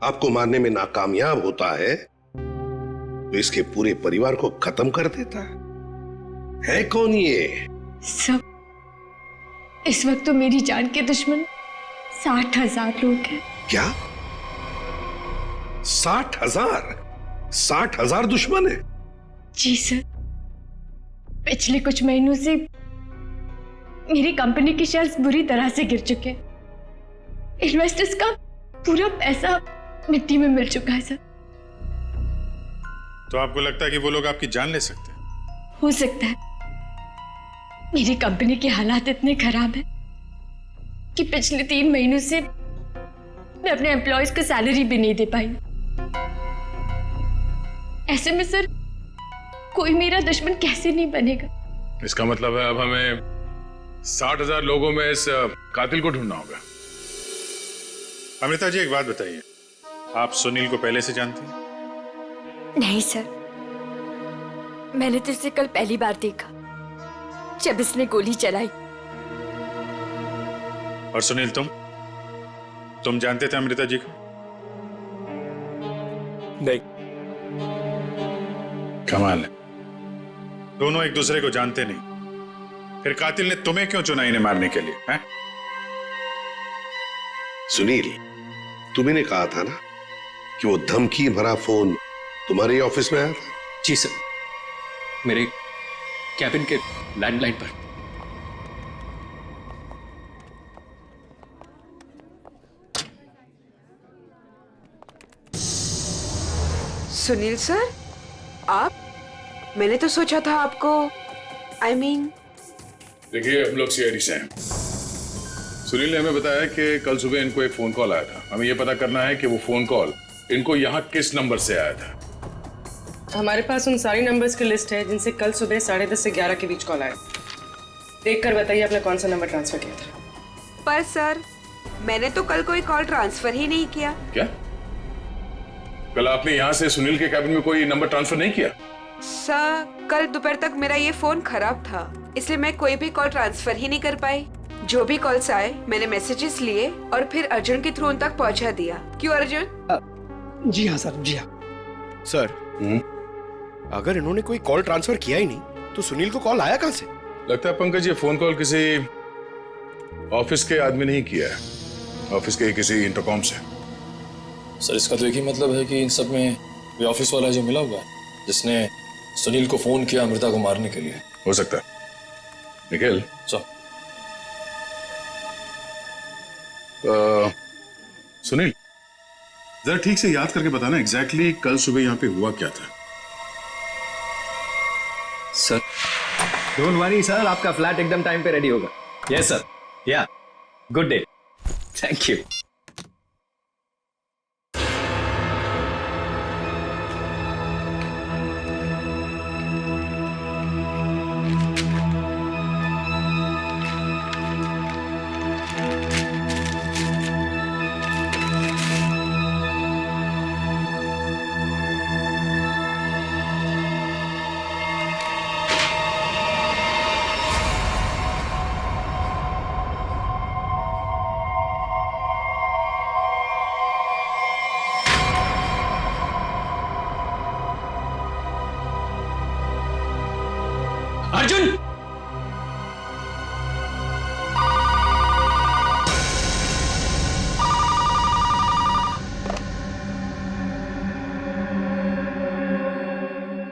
आपको मारने में नाकामयाब होता है तो इसके पूरे परिवार को खत्म कर देता है कौन ये? सब इस वक्त तो मेरी जान के दुश्मन 60,000 लोग हैं। क्या 60,000? 60,000 दुश्मन है? जी सर, पिछले कुछ महीनों से मेरी कंपनी के शेयर्स बुरी तरह से गिर चुके हैं। इन्वेस्टर्स का पूरा पैसा मिट्टी में मिल चुका है सर। तो आपको लगता है कि वो लोग आपकी जान ले सकते हैं? हो सकता है। मेरी कंपनी के हालात इतने खराब हैं कि पिछले 3 महीनों से मैं अपने एम्प्लॉयज को सैलरी भी नहीं दे पाई। ऐसे में सर कोई मेरा दुश्मन कैसे नहीं बनेगा? इसका मतलब है अब हमें 60,000 लोगों में इस कातिल को ढूंढना होगा। अमृता जी, एक बात बताइए, आप सुनील को पहले से जानती हैं? नहीं सर, मैंने तो इसे कल पहली बार देखा जब इसने गोली चलाई। और सुनील, तुम जानते थे अमृता जी को? नहीं। कमाल है, दोनों एक दूसरे को जानते नहीं, फिर कातिल ने तुम्हें क्यों चुना इन्हें मारने के लिए? हैं? सुनील, तुम्हें कहा था ना कि वो धमकी भरा फोन तुम्हारे ऑफिस में आया था? जी सर, मेरे कैबिन के लैंडलाइन पर। सुनील सर, आप? मैंने तो सोचा था आपको देखिए, हम लोग सीआईडी से हैं। सुनील ने हमें बताया कि कल सुबह इनको एक फोन कॉल आया था। हमें यह पता करना है कि वो फोन कॉल इनको यहाँ किस नंबर से आया था। हमारे पास उन सारी नंबर्स की लिस्ट है जिनसे कल सुबह 10:30 से 11 के बीच कॉल आया। देख कर बताइए आपने कौन सा नंबर ट्रांसफर किया था। पर सर, मैंने तो कल कोई कॉल ट्रांसफर ही नहीं किया। क्या? कल आपने यहाँ से सुनील के कैबिन में कोई नंबर ट्रांसफर नहीं किया? सर, कल दोपहर तक मेरा ये फोन खराब था, इसलिए मैं कोई भी कॉल ट्रांसफर ही नहीं कर पाई। जो भी कॉल्स आए मैंने मैसेजेस लिए और फिर अर्जुन के थ्रू उन तक पहुंचा दिया। क्यों अर्जुन? जी हाँ सर, जी हाँ। सर, अगर इन्होंने कोई कॉल ट्रांसफर किया ही नहीं तो सुनील को कॉल आया कहां से? लगता है पंकज ये फोन कॉल किसी ऑफिस के आदमी ने ही किया है, ऑफिस के किसी इंटरकॉम से। सर, इसका तो एक ही मतलब है कि इन सब में वो ऑफिस वाला जो मिला हुआ है जिसने सुनील को फोन किया अमृता को मारने के लिए। हो सकता है। निखिल, सुनील, जरा ठीक से याद करके बताना एग्जैक्टली कल सुबह यहाँ पे हुआ क्या था। सर डोंट वरी सर, आपका फ्लैट एकदम टाइम पे रेडी होगा। यस सर, या good day, thank you. Arjun!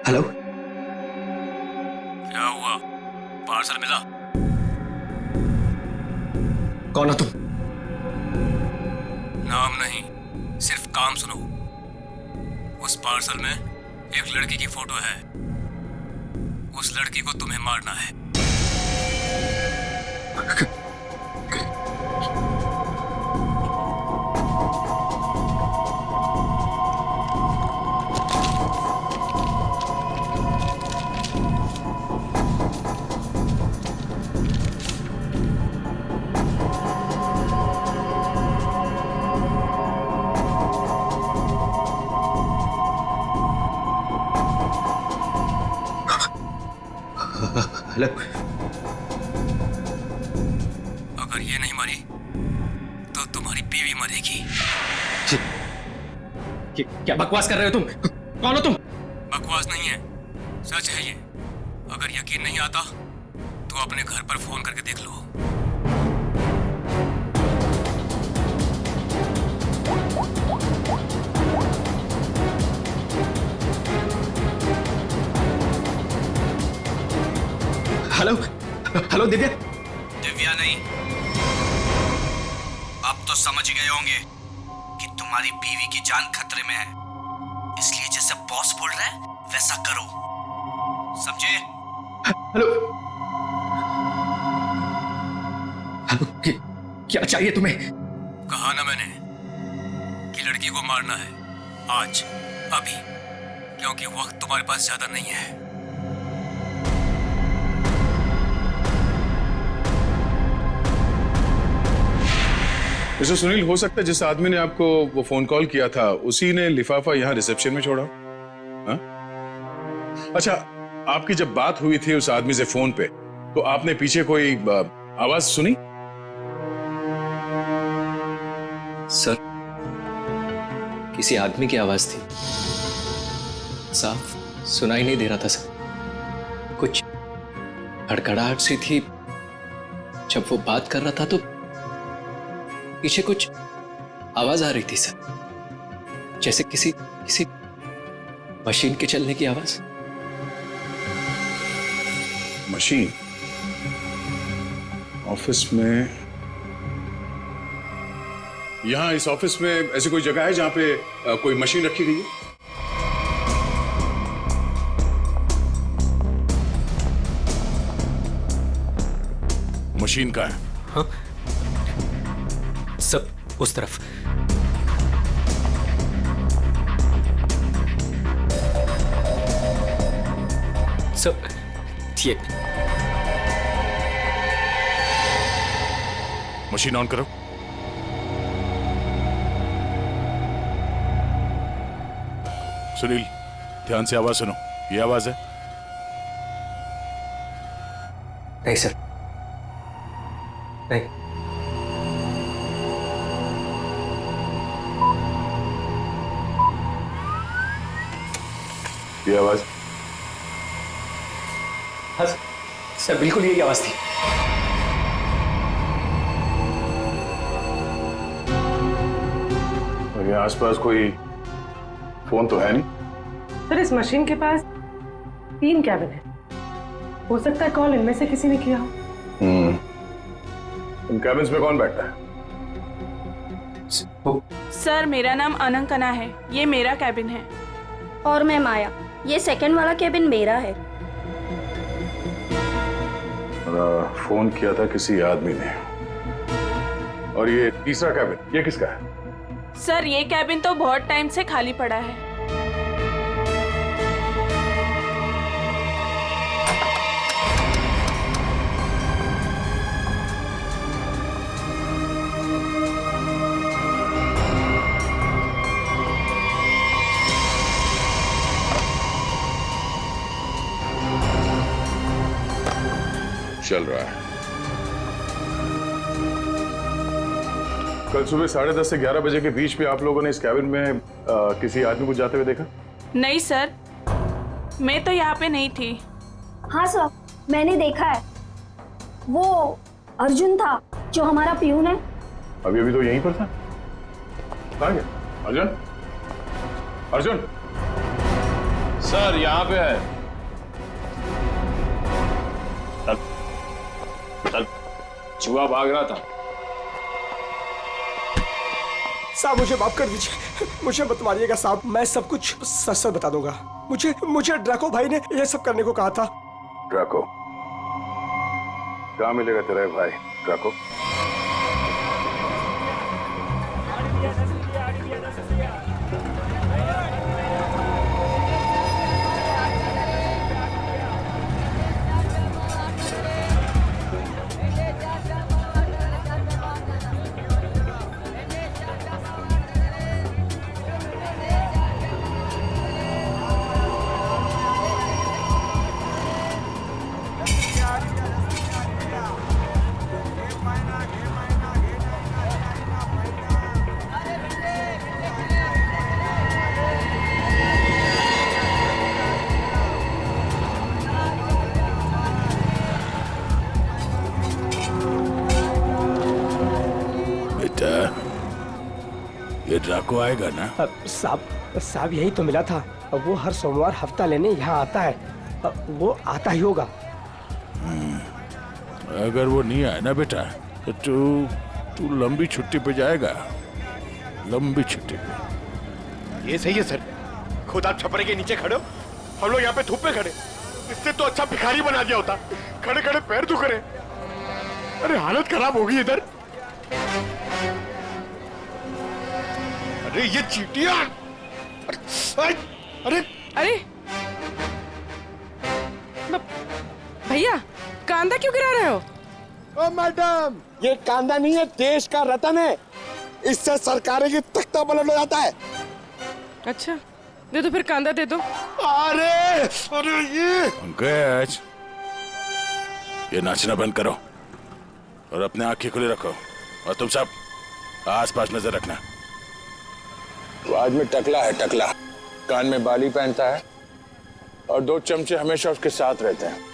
Hello, क्या हुआ? पार्सल मिला? कौन हो तुम? नाम नहीं, सिर्फ काम सुनो। उस पार्सल में एक लड़की की फोटो है। उस लड़की को तुम्हें मारना है। हेलो, अगर ये नहीं मरी तो तुम्हारी बीवी मरेगी। क्या बकवास कर रहे हो तुम? कौन हो तुम? बकवास नहीं है, सच है ये। अगर यकीन नहीं आता तो अपने घर पर फोन करके देख लो। Hello hello Divya. दिव्या नहीं, अब तो समझ गए होंगे कि तुम्हारी बीवी की जान खतरे में है, इसलिए जैसे बॉस बोल रहा है वैसा करो, समझे? हेलो हेलो, क्या चाहिए तुम्हें? कहा ना मैंने कि लड़की को मारना है, आज, अभी, क्योंकि वक्त तुम्हारे पास ज्यादा नहीं है। मिस्टर सुनील, हो सकता है जिस आदमी ने आपको वो फोन कॉल किया था उसी ने लिफाफा यहाँ रिसेप्शन में छोड़ा। हाँ? अच्छा, आपकी जब बात हुई थी उस आदमी से फोन पे, तो आपने पीछे कोई आवाज सुनी? सर, किसी आदमी की आवाज थी, साफ सुनाई नहीं दे रहा था सर। कुछ हड़कड़ाहट सी थी। जब वो बात कर रहा था तो पीछे कुछ आवाज आ रही थी सर, जैसे किसी मशीन के चलने की आवाज। मशीन? ऑफिस में? यहां इस ऑफिस में ऐसी कोई जगह है जहां पे कोई मशीन रखी गई है? मशीन का है? हाँ? सब उस तरफ। सब ये मशीन ऑन करो। सुनील, ध्यान से आवाज सुनो। ये आवाज है? नहीं सर, नहीं। ये आवाज? हाँ सर, बिल्कुल यही आवाज थी। और ये आसपास कोई फोन तो है नहीं? सर, इस मशीन के पास 3 कैबिन है। हो सकता है कॉल इनमें से किसी ने किया हो। इन कैबिन्स में कौन बैठता है? सर मेरा नाम अनंकना है, ये मेरा कैबिन है। और मैं माया, ये सेकंड वाला कैबिन मेरा है। फोन किया था किसी आदमी ने। और ये तीसरा कैबिन ये किसका है? सर ये कैबिन तो बहुत टाइम से खाली पड़ा है। चल रहा है। कल सुबह 10:30 से 11 बजे के बीच में आप लोगों ने इस कैबिन में किसी आदमी को जाते हुए देखा? नहीं सर, मैं तो यहाँ पे नहीं थी। हाँ सर, मैंने देखा है। वो अर्जुन था जो हमारा प्यून है। अभी तो यहीं पर था। कहाँ गया अर्जुन? अर्जुन सर यहाँ पे है। चूहा भाग रहा था। साहब मुझे माफ कर दीजिए, मुझे मत मारिएगा साहब, मैं सब कुछ सच सच बता दूंगा। मुझे ड्रैको भाई ने ये सब करने को कहा था। ड्रैको? कहाँ मिलेगा तेरा भाई ड्रैको? ये ड्राको आएगा ना? साहब यही तो मिला था। वो हर सोमवार हफ्ता लेने यहाँ आता है। वो आता ही होगा। अगर वो नहीं आया ना बेटा तो तू लंबी छुट्टी पे जाएगा। लंबी छुट्टी पे। ये सही है सर, खुद आप छपरे के नीचे खड़े हो, हम लोग यहाँ पे धूप में खड़े। इससे तो अच्छा भिखारी बना दिया होता। खड़े खड़े पैर दुख रहे। अरे हालत खराब होगी इधर। अरे ये चीटियां! अरे भैया कांदा क्यों गिरा रहे हो? ओ मैडम, ये कांदा नहीं है, देश का रतन है। इससे सरकारें की तख्ता पलट हो जाता है। अच्छा दे दो फिर, कांदा दे दो। अरे ये पंकज, ये नाचना बंद करो और अपने आंखें खुली रखो। और तुम सब आसपास नजर रखना। वो आदमी टकला है, टकला। कान में बाली पहनता है और 2 चमचे हमेशा उसके साथ रहते हैं।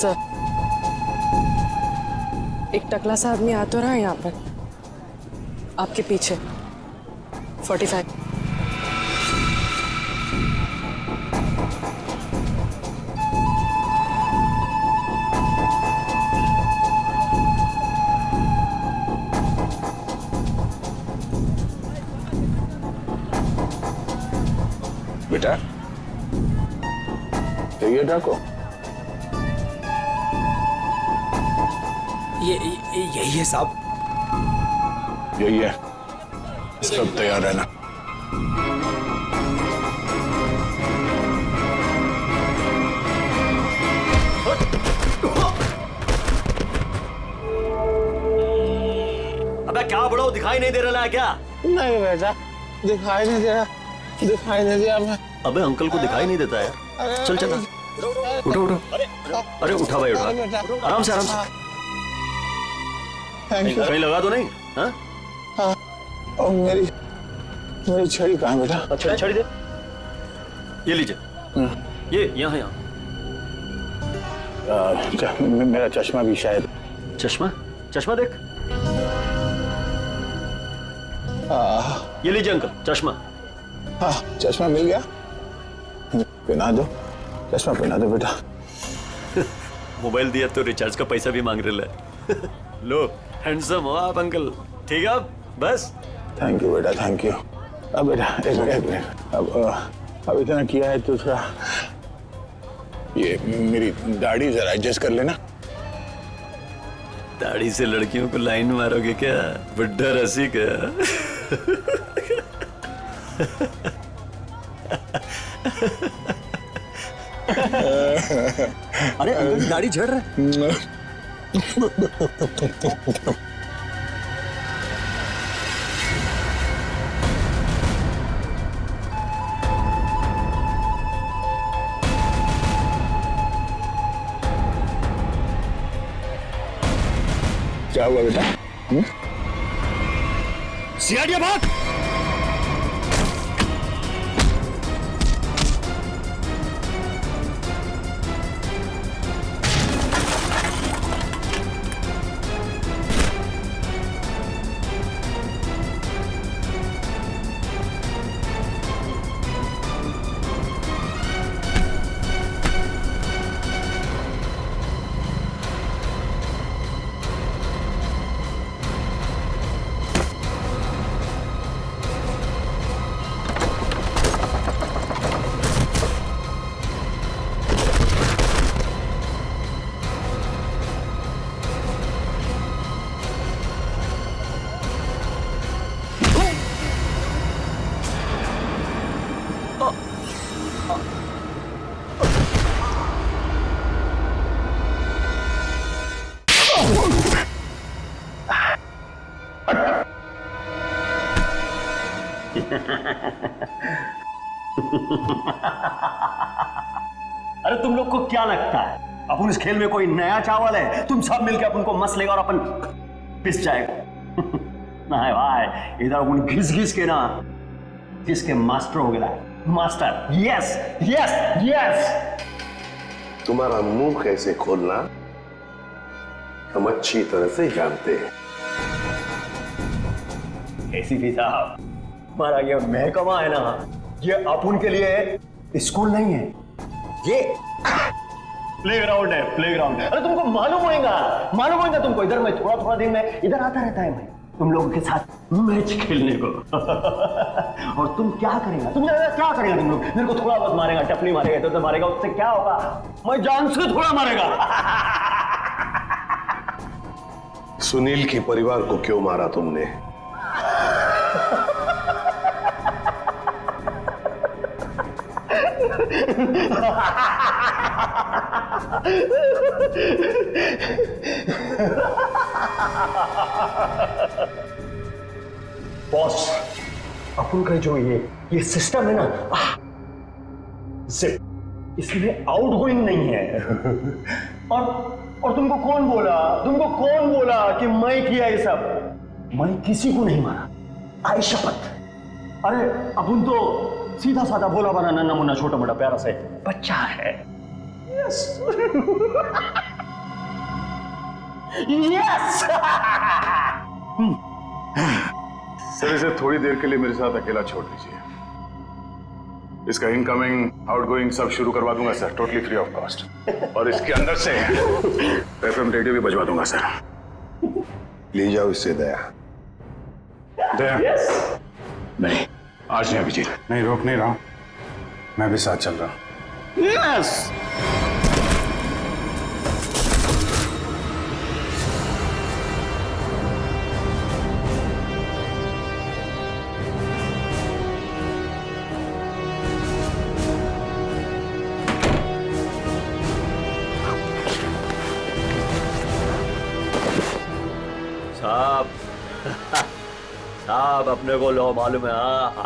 सर, एक टकला सा आदमी आ तो रहा है यहाँ पर, आपके पीछे। 45। बेटा ये डाको, यही है साहब। यही है, सब तैयार रहना। अबे क्या बड़ो, दिखाई नहीं दे रहा है क्या? नहीं बेटा, दिखाई नहीं दे रहा, दिखाई नहीं दिया मैं। अबे अंकल को दिखाई नहीं देता है। चल चल, उठो उठो। अरे उठा भाई, उठा। आराम से आराम से। कहीं लगा तो नहीं? हाँ? और मेरी छड़ी कहाँ बेटा? अच्छा छड़ी दे। ये लीजिए। ये यहाँ यहाँ। मेरा चश्मा भी शायद। चश्मा? चश्मा देख। ये लीजिए अंकल चश्मा। हाँ चश्मा मिल गया, पहना दो, चश्मा पहना दो बेटा। मोबाइल दिया तो रिचार्ज का पैसा भी मांग रहे हैं। लो हैंडसम हो आप अंकल, ठीक है अब बस। थैंक यू बेटा, थैंक यू। अब बेटा एक मिनट, अब इतना किया है तो थोड़ा ये मेरी दाढ़ी जरा एडजस्ट कर लेना। दाढ़ी से लड़कियों को लाइन मारोगे क्या, बुड्ढा रसिक? अरे अंकल दाढ़ी झड़ रहा है। क्या हुआ बेटा? सियाड़िया भाग। अरे तुम लोग को क्या लगता है अपन इस खेल में कोई नया चावल है? तुम सब मिलकर अपन को मस लेगा और अपन पिस जाएगा। नहीं भाई, इधर अपन घिस घिस के ना जिसके मास्टर हो गया। Master, yes yes yes. तुम्हारा मुंह कैसे खोलना हम अच्छी तरह से जानते हैं। एसीपी साहब, हमारा ये महकमा है ना, ये अपन के लिए स्कूल नहीं है, ये प्लेग्राउंड है, प्लेग्राउंड। अरे तुमको मालूम होगा तुमको। इधर मैं थोड़ा थोड़ा दिन में इधर आता रहता है, मैं तुम लोगों के साथ मैच खेलने को। और तुम क्या करेगा, तुम क्या करेगा? तुम लोग मेरे को थोड़ा बहुत मारेगा, टपली मारेगा, तो मारेगा, उससे क्या होगा? मैं जान से थोड़ा मारेगा। सुनील के परिवार को क्यों मारा तुमने? बॉस, अपन का जो ये सिस्टम है ना, इसमें आउटगोइंग नहीं है। और तुमको कौन बोला कि मैं किया ये सब? मैं किसी को नहीं मारा, आई शपथ। अरे अपन तो सीधा साधा भोला बना नन्ना मुन्ना छोटा मोटा प्यारा से बच्चा है। Yes yes. सर इसे थोड़ी देर के लिए मेरे साथ अकेला छोड़ दीजिए। इसका इनकमिंग आउटगोइंग सब शुरू करवा दूंगा sir, totally free of cost. और इसके अंदर से एफएम रेडियो भी बजवा दूंगा सर। ले जाओ इससे दया। दया? नहीं, आज नहीं अभिजीत, नहीं रोक नहीं रहा हूं, मैं भी साथ चल रहा हूं। यस। साहब अपने को लो मालूम है,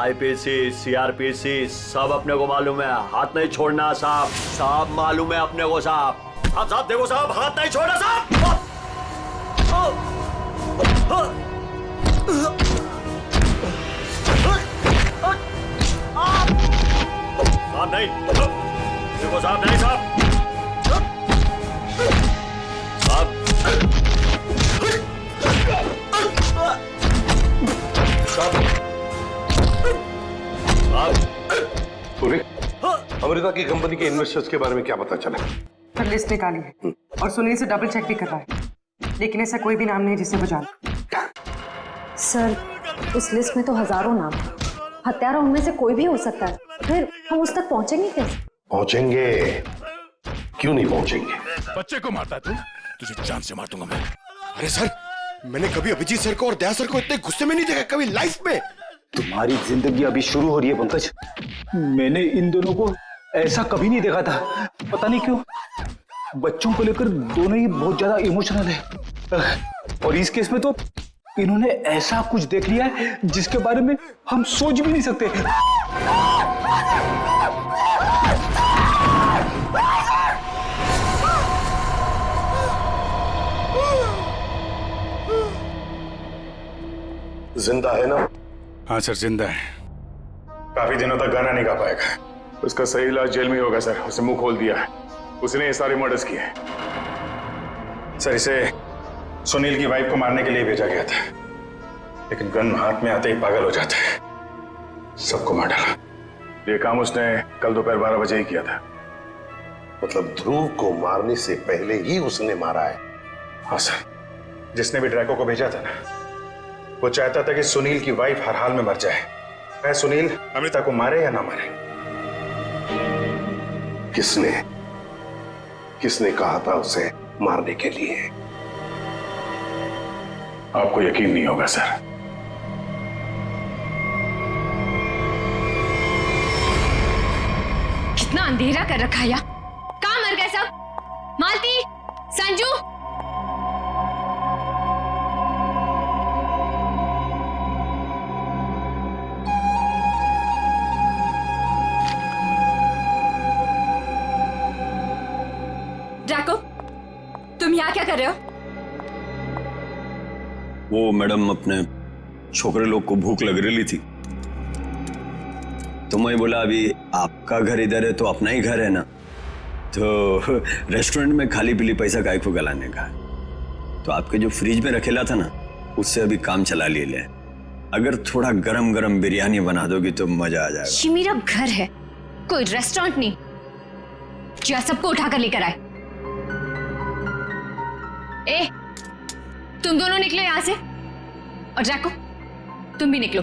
आईपीसी सीआरपीसी सब अपने को मालूम है, हाथ नहीं छोड़ना साहब। साहब मालूम है अपने को साहब। साहब देखो साहब, हाथ नहीं छोड़ना साहब। साहब नहीं, देखो साहब नहीं साहब। साहब अर्जुता की कंपनी के इन्वेस्टर्स के बारे में क्या पता चला? सब लिस्ट निकाली है और सुनील से डबल चेक भी कर रहा है, लेकिन ऐसा कोई भी नाम नहीं जिसे वो जानता। सर, उस लिस्ट में तो हजारों नाम हैं। हत्यारा उनमें से कोई भी हो सकता है, फिर हम उस तक पहुंचेंगे कैसे? पहुंचेंगे, क्यों नहीं पहुंचेंगे? बच्चे को मारता तू, तुझे जान से मार दूंगा मैं। अरे सर, मैंने कभी अभिजीत सर को और दया सर को इतने गुस्से में नहीं देखा कभी लाइफ में। तुम्हारी जिंदगी अभी शुरू हो रही है पंकज। मैंने इन दोनों को ऐसा कभी नहीं देखा था। पता नहीं क्यों बच्चों को लेकर दोनों ही बहुत ज्यादा इमोशनल है, और इस केस में तो इन्होंने ऐसा कुछ देख लिया है जिसके बारे में हम सोच भी नहीं सकते। जिंदा है ना? हाँ सर, जिंदा है। काफी दिनों तक गाना नहीं गा पाएगा। उसका सही इलाज जेल में होगा सर। उसे मुंह खोल दिया है, उसने ये सारे मर्डर्स किए हैं। सर, इसे सुनील की वाइफ को मारने के लिए भेजा गया था, लेकिन गन हाथ में आते ही पागल हो जाता है, सबको मार डाला। ये काम उसने कल दोपहर 12 बजे ही किया था। मतलब ध्रुव को मारने से पहले ही उसने मारा है? हाँ सर, जिसने भी ड्रैको को भेजा था ना, वो चाहता था कि सुनील की वाइफ हर हाल में मर जाए। मैं सुनील अमृता को मारे या ना मारे। किसने कहा था उसे मारने के लिए? आपको यकीन नहीं होगा सर। कितना अंधेरा कर रखा है यार। कहाँ मर गए सब? मालती, संजू, ड्रैको, तुम यहाँ क्या कर रहे हो? वो मैडम, अपने छोकरे लोग को भूख लग रही थी, तो मैं बोला अभी आपका घर इधर है तो अपना ही घर है ना, तो रेस्टोरेंट में खाली पीली पैसा काय को गलाने का, तो आपके जो फ्रिज में रखेला था ना, उससे अभी काम चला ले। अगर थोड़ा गरम गरम बिरयानी बना दोगी तो मजा आ जाएगा। ये मेरा घर है, कोई रेस्टोरेंट नहीं जो सबको उठाकर लेकर आए। ए, तुम दोनों निकलो यहां से, और ड्रैको तुम भी निकलो।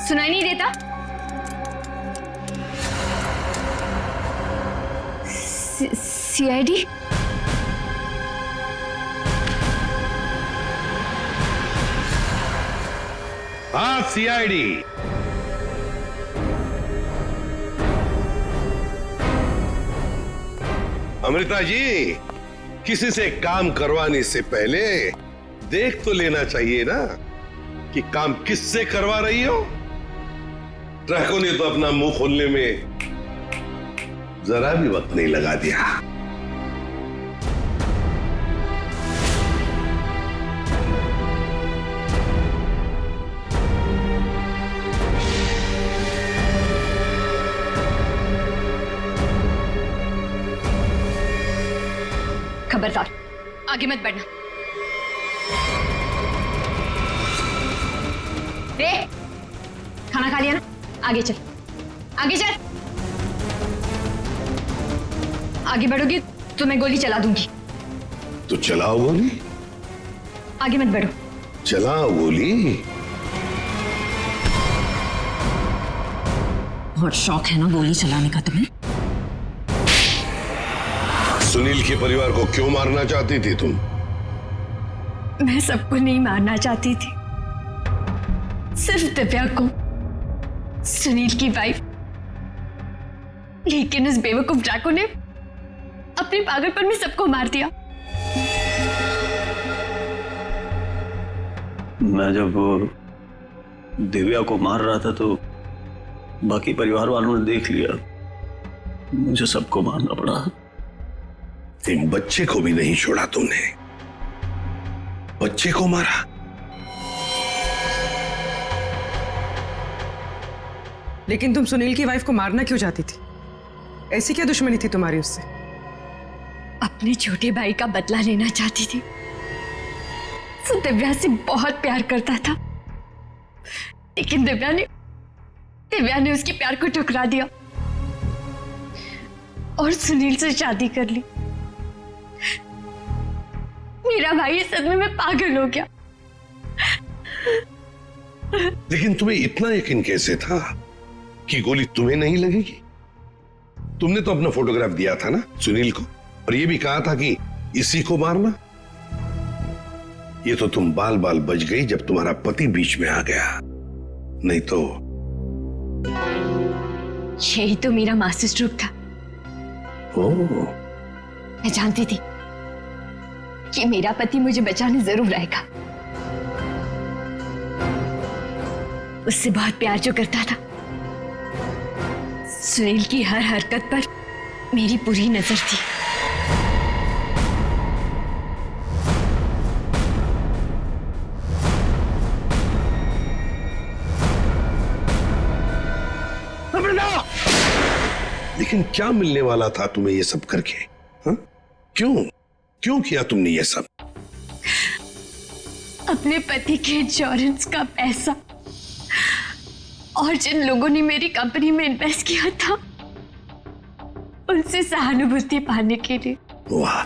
सुनाई नहीं देता? सीआईडी? हाँ, सीआईडी। अमृता जी, किसी से काम करवाने से पहले देख तो लेना चाहिए ना कि काम किससे करवा रही हो। ड्रैको ने तो अपना मुंह खोलने में जरा भी वक्त नहीं लगा दिया। खबरदार, आगे मत बढ़ना। खाना खा लिया ना? आगे चल, आगे चल। आगे बढ़ोगी तो मैं गोली चला दूंगी। तो चलाओ गोली। आगे मत बढ़ो। चलाओ गोली। बहुत शौक है ना गोली चलाने का तुम्हें? सुनील के परिवार को क्यों मारना चाहती थी तुम? मैं सबको नहीं मारना चाहती थी, सिर्फ दिव्या को, सुनील की वाइफ। लेकिन उस बेवकूफ ड्रैको ने अपने पागलपन में सबको मार दिया। मैं जब दिव्या को मार रहा था तो बाकी परिवार वालों ने देख लिया, मुझे सबको मारना पड़ा। एक बच्चे को भी नहीं छोड़ा तूने, बच्चे को मारा। लेकिन तुम सुनील की वाइफ को मारना क्यों चाहती थी? ऐसी क्या दुश्मनी थी तुम्हारी उससे? अपने छोटे भाई का बदला लेना चाहती थी। वो दिव्या से बहुत प्यार करता था, लेकिन दिव्या ने उसके प्यार को ठुकरा दिया और सुनील से शादी कर ली। मेरा भाई इस सदमे में पागल हो गया। लेकिन तुम्हें इतना यकीन कैसे था कि गोली तुम्हें नहीं लगेगी? तुमने तो अपना फोटोग्राफ दिया था ना सुनील को, और ये भी कहा था कि इसी को मारना। ये तो तुम बाल बाल बच गई जब तुम्हारा पति बीच में आ गया, नहीं तो। यही तो मेरा मास्टर स्ट्रोक था। मैं जानती थी कि मेरा पति मुझे बचाने जरूर आएगा। उससे बहुत प्यार जो करता था, सुनील की हर हरकत पर मेरी पूरी नजर थी। लेकिन क्या मिलने वाला था तुम्हें ये सब करके? हा? क्यों किया तुमने ये सब? अपने पति के इंश्योरेंस का पैसा और जिन लोगों ने मेरी कंपनी में इन्वेस्ट किया था, उनसे सहानुभूति पाने के लिए। वाह।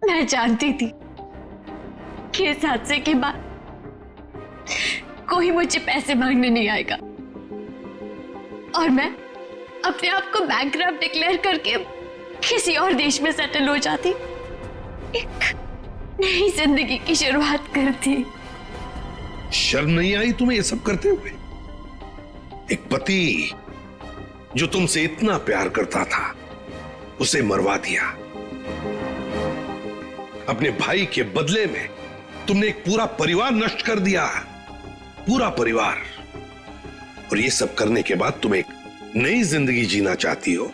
मैं जानती थी कि इस हादसे के बाद कोई मुझे पैसे मांगने नहीं आएगा और मैं अपने आप को बैंकक्रप्ट डिक्लेयर करके किसी और देश में सेटल हो जाती, एक नई जिंदगी की शुरुआत करती। शर्म नहीं आई तुम्हें ये सब करते हुए? एक पति जो तुमसे इतना प्यार करता था, उसे मरवा दिया। अपने भाई के बदले में तुमने एक पूरा परिवार नष्ट कर दिया, पूरा परिवार। और ये सब करने के बाद तुम एक नई जिंदगी जीना चाहती हो?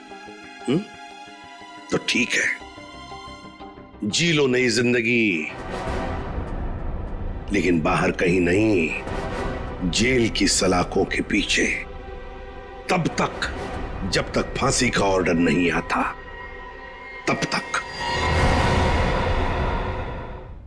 तो ठीक है, जी लो नई जिंदगी, लेकिन बाहर कहीं नहीं, जेल की सलाखों के पीछे, तब तक जब तक फांसी का ऑर्डर नहीं आता, तब तक।